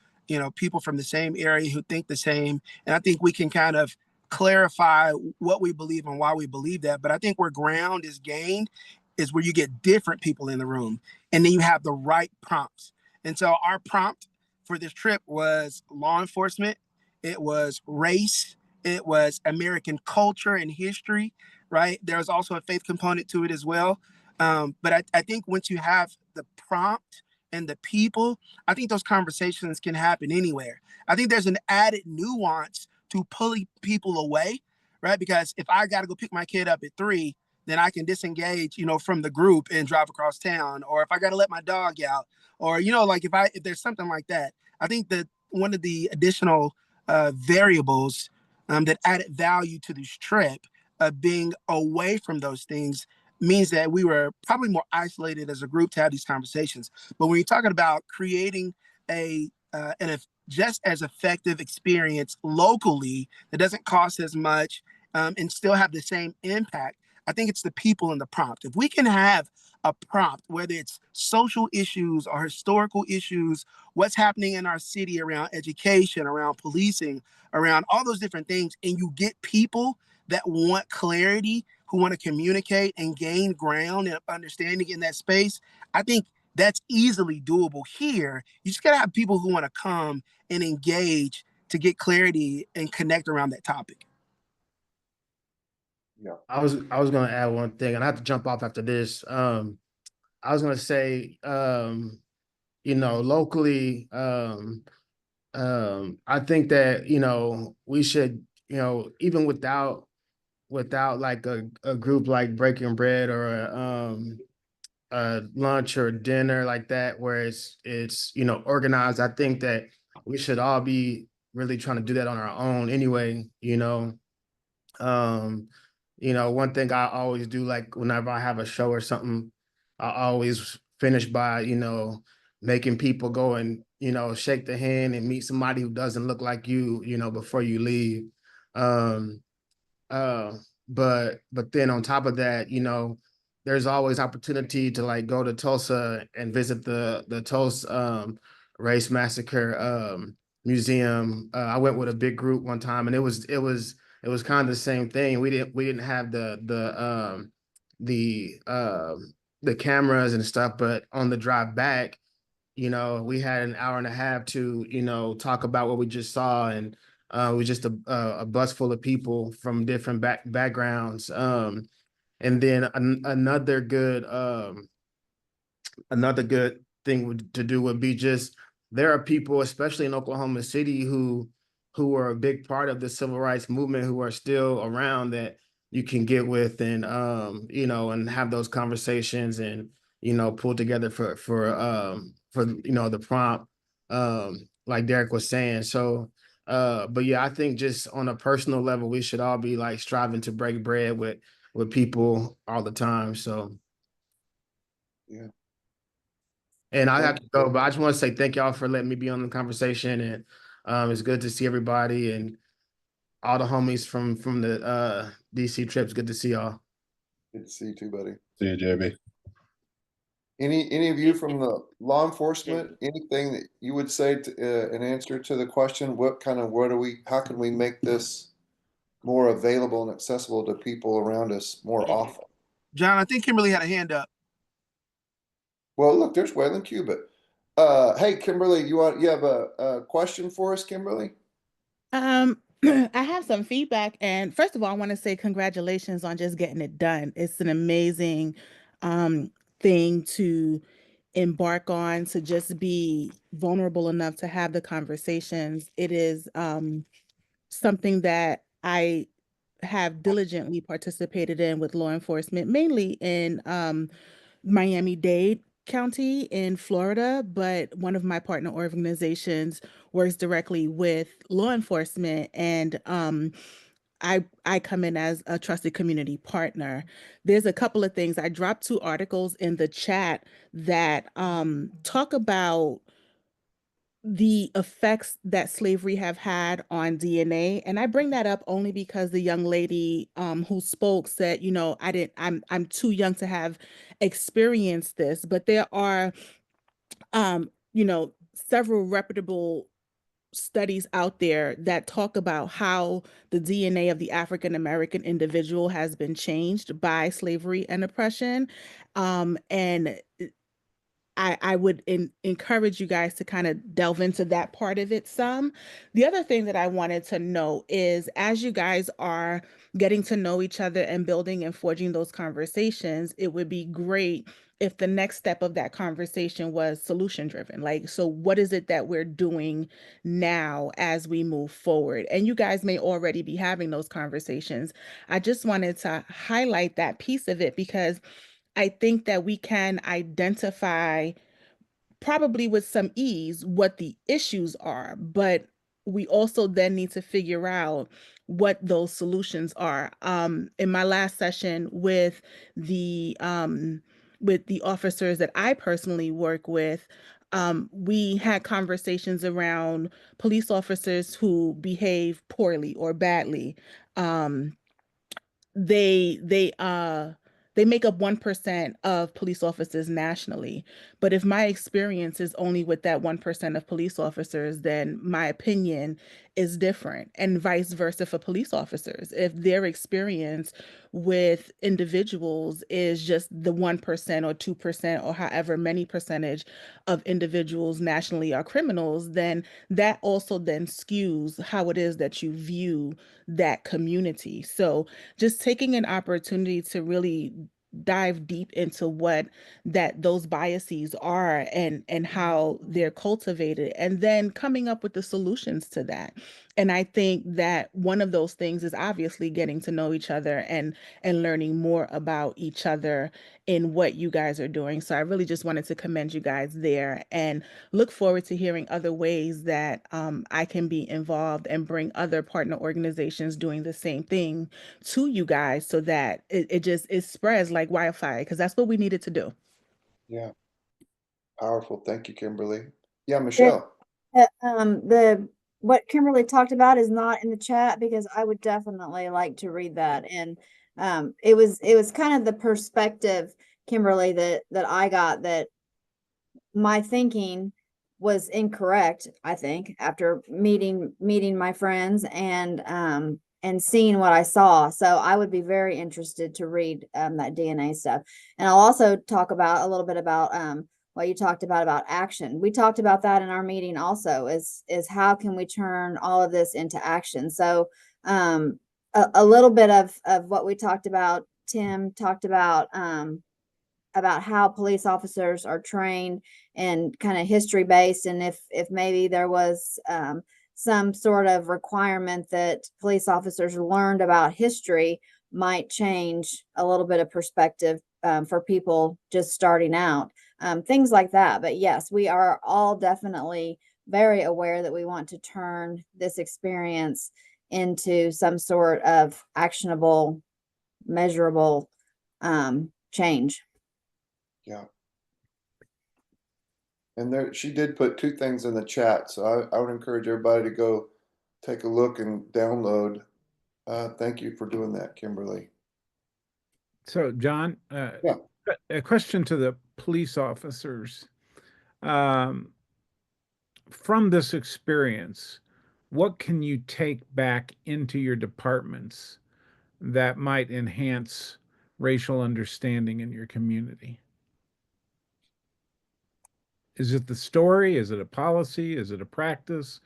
people from the same area who think the same. And I think we can kind of clarify what we believe and why we believe that. But I think where ground is gained is where you get different people in the room and then you have the right prompts. And so our prompt for this trip was law enforcement, it was race, it was American culture and history, right? There's also a faith component to it as well. But I think once you have the prompt and the people, I think those conversations can happen anywhere. I think there's an added nuance to pulling people away, right? Because if I got to go pick my kid up at 3, then I can disengage, from the group and drive across town. Or if I got to let my dog out, or like if there's something like that, I think that one of the additional variables that added value to this trip, being away from those things, means that we were probably more isolated as a group to have these conversations. But when you're talking about creating just as effective experience locally that doesn't cost as much and still have the same impact, I think it's the people and the prompt. If we can have a prompt, whether it's social issues or historical issues, what's happening in our city around education, around policing, around all those different things, and you get people that want clarity, who want to communicate and gain ground and understanding in that space, I think that's easily doable here. You just got to have people who want to come and engage to get clarity and connect around that topic. Yeah. I was gonna add one thing, and I have to jump off after this. I was gonna say, locally, I think that we should, even without like a group like Breaking Bread or a lunch or dinner like that where it's organized. I think that we should all be really trying to do that on our own anyway. One thing I always do, like whenever I have a show or something, I always finish by making people go and shake the hand and meet somebody who doesn't look like you before you leave. But then on top of that, there's always opportunity to like go to Tulsa and visit the Tulsa Race Massacre museum. I went with a big group one time, and it was kind of the same thing. We didn't have the cameras and stuff, but on the drive back, we had an hour and a half to talk about what we just saw, and it was just a bus full of people from different backgrounds. And then another good thing to do would be just, there are people, especially in Oklahoma City, who are a big part of the civil rights movement, who are still around, that you can get with and and have those conversations and pull together for the prompt, like Derek was saying. So but yeah, I think just on a personal level, we should all be like striving to break bread with people all the time. So yeah. And I have to go, but I just want to say thank y'all for letting me be on the conversation, and it's good to see everybody and all the homies from the DC trips. Good to see y'all. Good to see you too, buddy. See you, JB. Any of you from the law enforcement, anything that you would say to, in answer to the question, how can we make this more available and accessible to people around us more often? John, I think Kimberly had a hand up. Well, look, there's Waylon Cubitt. Hey, Kimberly, you have a question for us, Kimberly? I have some feedback, and first of all, I want to say congratulations on just getting it done. It's an amazing thing to embark on, to just be vulnerable enough to have the conversations. It is something that I have diligently participated in with law enforcement, mainly in Miami-Dade County in Florida, but one of my partner organizations works directly with law enforcement, and I come in as a trusted community partner. There's a couple of things. I dropped 2 articles in the chat that talk about the effects that slavery have had on DNA. And I bring that up only because the young lady who spoke said, you know, I'm too young to have experienced this, but there are you know, several reputable studies out there that talk about how the DNA of the African American individual has been changed by slavery and oppression. And I would encourage you guys to kind of delve into that part of it some. The other thing that I wanted to know is, as you guys are getting to know each other and building and forging those conversations, it would be great if the next step of that conversation was solution driven. Like, so what is it that we're doing now as we move forward? And you guys may already be having those conversations. I just wanted to highlight that piece of it because I think that we can identify probably with some ease what the issues are, but we also then need to figure out what those solutions are. In my last session with the officers that I personally work with, we had conversations around police officers who behave poorly or badly. Um, they they uh they make up 1% of police officers nationally. But if my experience is only with that 1% of police officers, then my opinion is different. And vice versa for police officers. If their experience with individuals is just the 1% or 2% or however many percentage of individuals nationally are criminals, then that also then skews how it is that you view that community. So just taking an opportunity to really dive deep into what those biases are and how they're cultivated, and then coming up with the solutions to that. And I think that one of those things is obviously getting to know each other and learning more about each other in what you guys are doing. So I really just wanted to commend you guys there and look forward to hearing other ways that I can be involved and bring other partner organizations doing the same thing to you guys, so that it spreads like wildfire, because that's what we needed to do. Yeah, powerful. Thank you, Kimberly. Yeah, The, Michelle. the what Kimberly talked about is not in the chat because I would definitely like to read that. And it was kind of the perspective, Kimberly, that I got, that my thinking was incorrect, I think, after meeting my friends and seeing what I saw. So I would be very interested to read that DNA stuff. And I'll also talk about a little bit about what you talked about action. We talked about that in our meeting also, is how can we turn all of this into action. So a little bit of what we talked about, Tim talked about how police officers are trained and kind of history based, and if maybe there was some sort of requirement that police officers learned about history, might change a little bit of perspective for people just starting out, things like that. But yes, we are all definitely very aware that we want to turn this experience into some sort of actionable, measurable change. Yeah. And there, she did put 2 things in the chat, so I would encourage everybody to go take a look and download. Thank you for doing that, Kimberly. So, John, Yeah. a question to the police officers. From this experience, what can you take back into your departments that might enhance racial understanding in your community? Is it the story? Is it a policy? Is it a practice?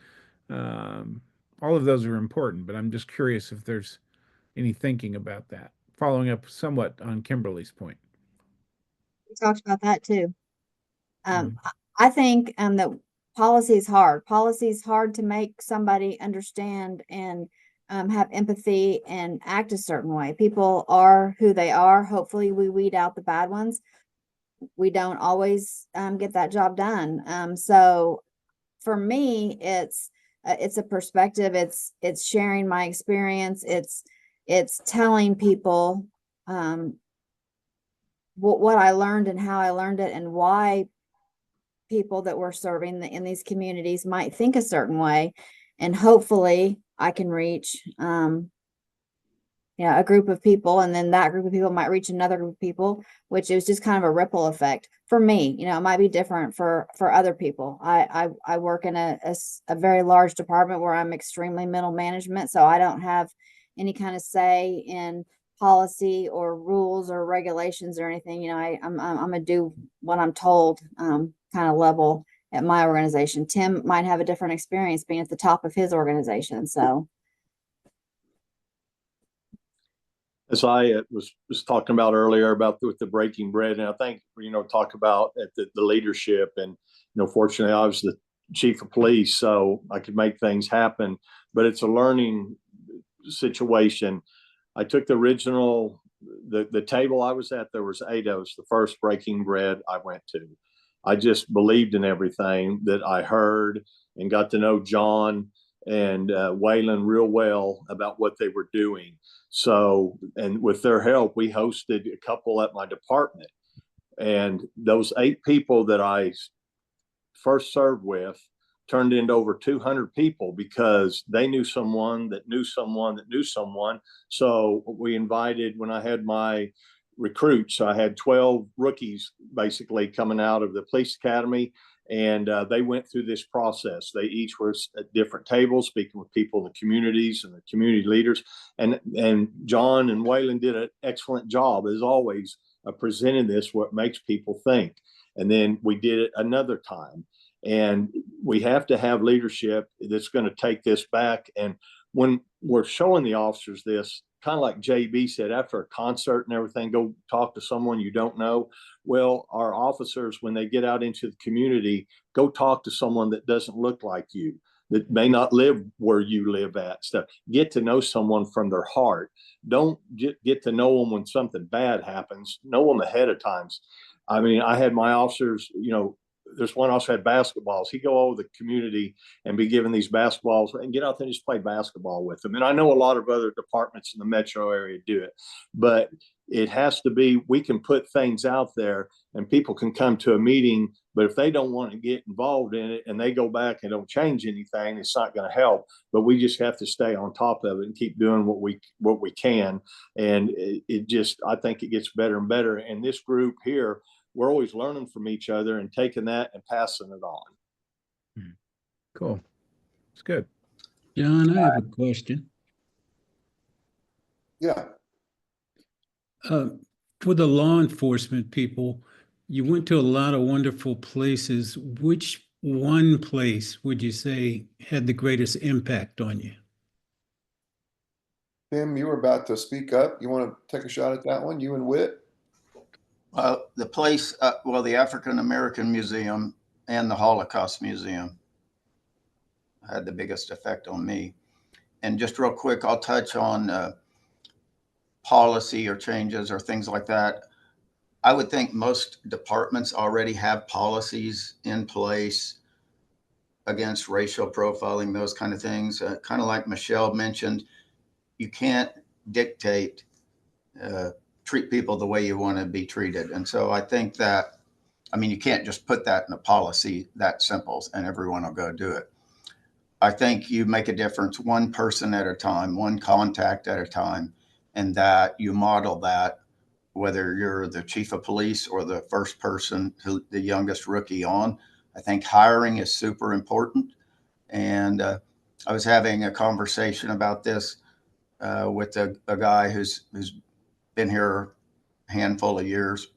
All of those are important, but I'm just curious if there's any thinking about that. Following up somewhat on Kimberly's point. We talked about that too. I think that policy is hard. Policy is hard to make somebody understand and have empathy and act a certain way. People are who they are. Hopefully we weed out the bad ones. We don't always get that job done. So for me, it's a perspective. It's sharing my experience. It's telling people what I learned and how I learned it and why people that we're serving in these communities might think a certain way. And hopefully I can reach a group of people, and then that group of people might reach another group of people, which is just kind of a ripple effect for me. It might be different for other people. I work in a very large department where I'm extremely middle management, so I don't have any kind of say in policy or rules or regulations or anything. I'm gonna do what I'm told, kind of level at my organization. Tim might have a different experience being at the top of his organization, so. As I was talking about earlier about with the breaking bread, and I think, talk about at the leadership, and, fortunately I was the chief of police, so I could make things happen, but it's a learning situation. I took the original, the table I was at, there was 8 of us, the first breaking bread I went to. I just believed in everything that I heard and got to know John and Waylon real well about what they were doing. So, and with their help, we hosted a couple at my department. And those 8 people that I first served with turned into over 200 people because they knew someone that knew someone that knew someone. So we invited, when I had my recruits, I had 12 rookies basically coming out of the police academy. And they went through this process. They each were at different tables, speaking with people in the communities and the community leaders. And John and Waylon did an excellent job, as always, of presenting this, what makes people think. And then we did it another time. And we have to have leadership that's going to take this back. And when we're showing the officers this, kind of like JB said, after a concert and everything, go talk to someone you don't know. Well, our officers, when they get out into the community, go talk to someone that doesn't look like you, that may not live where you live at. Stuff. Get to know someone from their heart. Don't get to know them when something bad happens. Know them ahead of times. I mean, I had my officers, there's one also had basketballs. He'd go over the community and be given these basketballs and get out there and just play basketball with them. And I know a lot of other departments in the metro area do it, but it has to be, we can put things out there and people can come to a meeting, but if they don't want to get involved in it and they go back and don't change anything, it's not going to help. But we just have to stay on top of it and keep doing what we can. And it just, I think it gets better and better. And this group here, we're always learning from each other and taking that and passing it on. Cool. It's good. John, I have a question. Yeah. For the law enforcement people, you went to a lot of wonderful places. Which one place would you say had the greatest impact on you? Tim, you were about to speak up. You want to take a shot at that one? You and Whit? The place, the African American Museum and the Holocaust Museum had the biggest effect on me. And just real quick, I'll touch on policy or changes or things like that. I would think most departments already have policies in place against racial profiling, those kind of things. Kind of like Michelle mentioned, you can't dictate treat people the way you want to be treated. And so I think that, you can't just put that in a policy that simple and everyone will go do it. I think you make a difference one person at a time, one contact at a time, and that you model that whether you're the chief of police or the first person, the youngest rookie on. I think hiring is super important. And I was having a conversation about this with a guy who's been here a handful of years,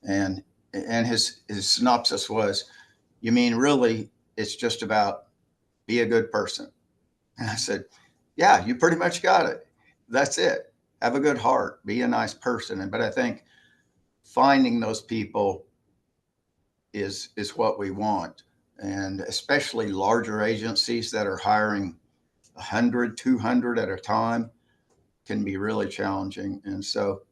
and his synopsis was, "You mean really it's just about be a good person?" And I said, "Yeah, you pretty much got it. That's it. Have a good heart, be a nice person." But I think finding those people is what we want, and especially larger agencies that are hiring 100, 200 at a time can be really challenging. And so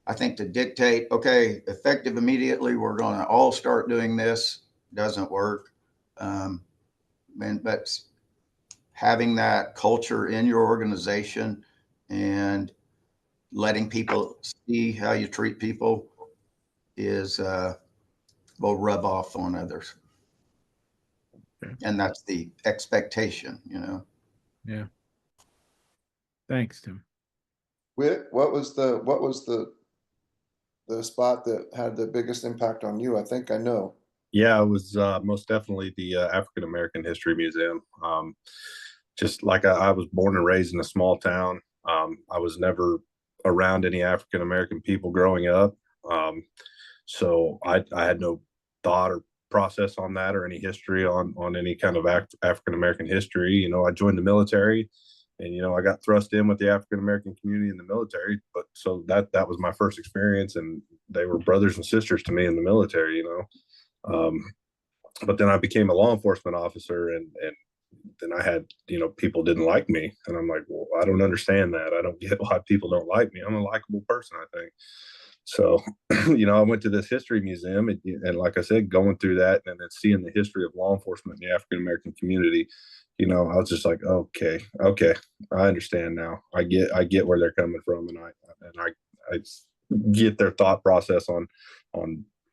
I think to dictate, okay, effective immediately, we're going to all start doing this, doesn't work. But having that culture in your organization and letting people see how you treat people is will rub off on others. Okay. And that's the expectation, you know. Yeah. Thanks, Tim. Whit, what was the spot that had the biggest impact on you? I think I know. Yeah, it was most definitely the African American History Museum. Just like I was born and raised in a small town. I was never around any African American people growing up. So I had no thought or process on that or any history on any kind of African American history. You know, I joined the military, and, you know, I got thrust in with the African American community in the military. But so that was my first experience, and they were brothers and sisters to me in the military, you know. But then I became a law enforcement officer, and then I had, you know, people didn't like me, and I'm like, well, I don't understand that. I don't get why people don't like me. I'm a likable person, I think. So, you know, I went to this history museum, and like I said, going through that and then seeing the history of law enforcement in the African American community, you know, I was just like, okay, I understand now. I get where they're coming from, and I get their thought process on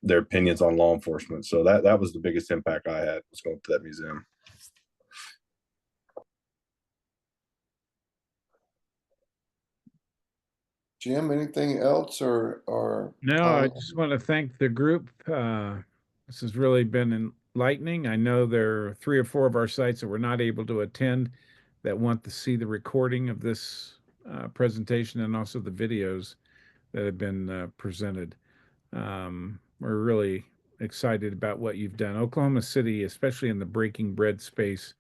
their opinions on law enforcement. So that was the biggest impact I had, was going to that museum. Jim, anything else or No, I just want to thank the group. This has really been enlightening. I know there are 3 or 4 of our sites that were not able to attend that want to see the recording of this presentation and also the videos that have been presented. We're really excited about what you've done. Oklahoma City, especially in the breaking bread space,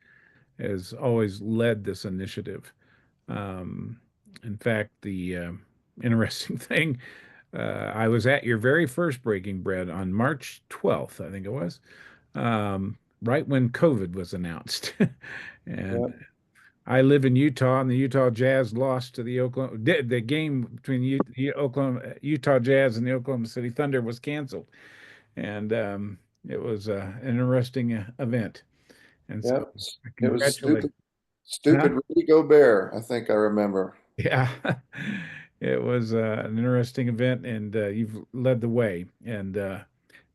has always led this initiative. In fact, the interesting thing, I was at your very first Breaking Bread on March 12th, I think it was, right when COVID was announced. And Yep. I live in Utah, and the Utah Jazz lost to the game between Utah Jazz and the Oklahoma City Thunder was canceled. And it was an interesting event. And so, Yep. It was congratulations. stupid Huh? Rudy Gobert, I think I remember. Yeah, it was an interesting event, and you've led the way. And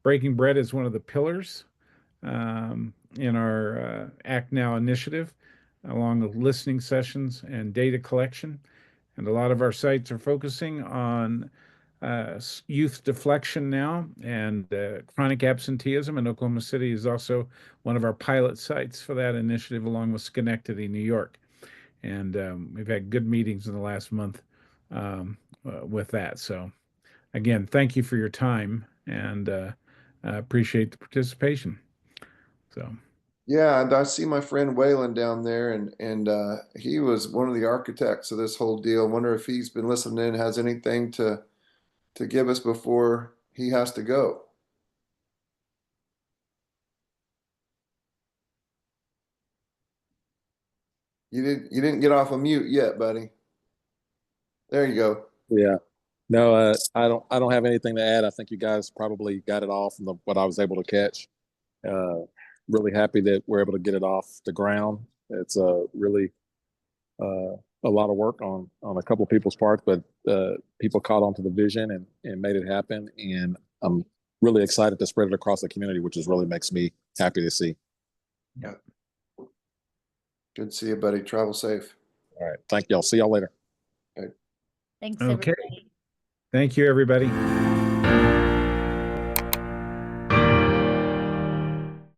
Breaking Bread is one of the pillars in our ACTNOW initiative, along with listening sessions and data collection. And a lot of our sites are focusing on youth deflection now, and chronic absenteeism. And Oklahoma City is also one of our pilot sites for that initiative, along with Schenectady, New York. And we've had good meetings in the last month with that. So again, thank you for your time, and appreciate the participation. So Yeah, and I see my friend Waylon down there, and he was one of the architects of this whole deal. Wonder if he's been listening in, has anything to give us before he has to go. You didn't get off of mute yet, buddy. There you go. Yeah. No, I don't have anything to add. I think you guys probably got it all from what I was able to catch. Really happy that we're able to get it off the ground. It's really a lot of work on a couple of people's parts, but people caught on to the vision and made it happen. And I'm really excited to spread it across the community, which is really makes me happy to see. Yeah. Good to see you, buddy. Travel safe. All right. Thank y'all. See y'all later. Okay. Thanks, okay. everybody. Thank you, everybody.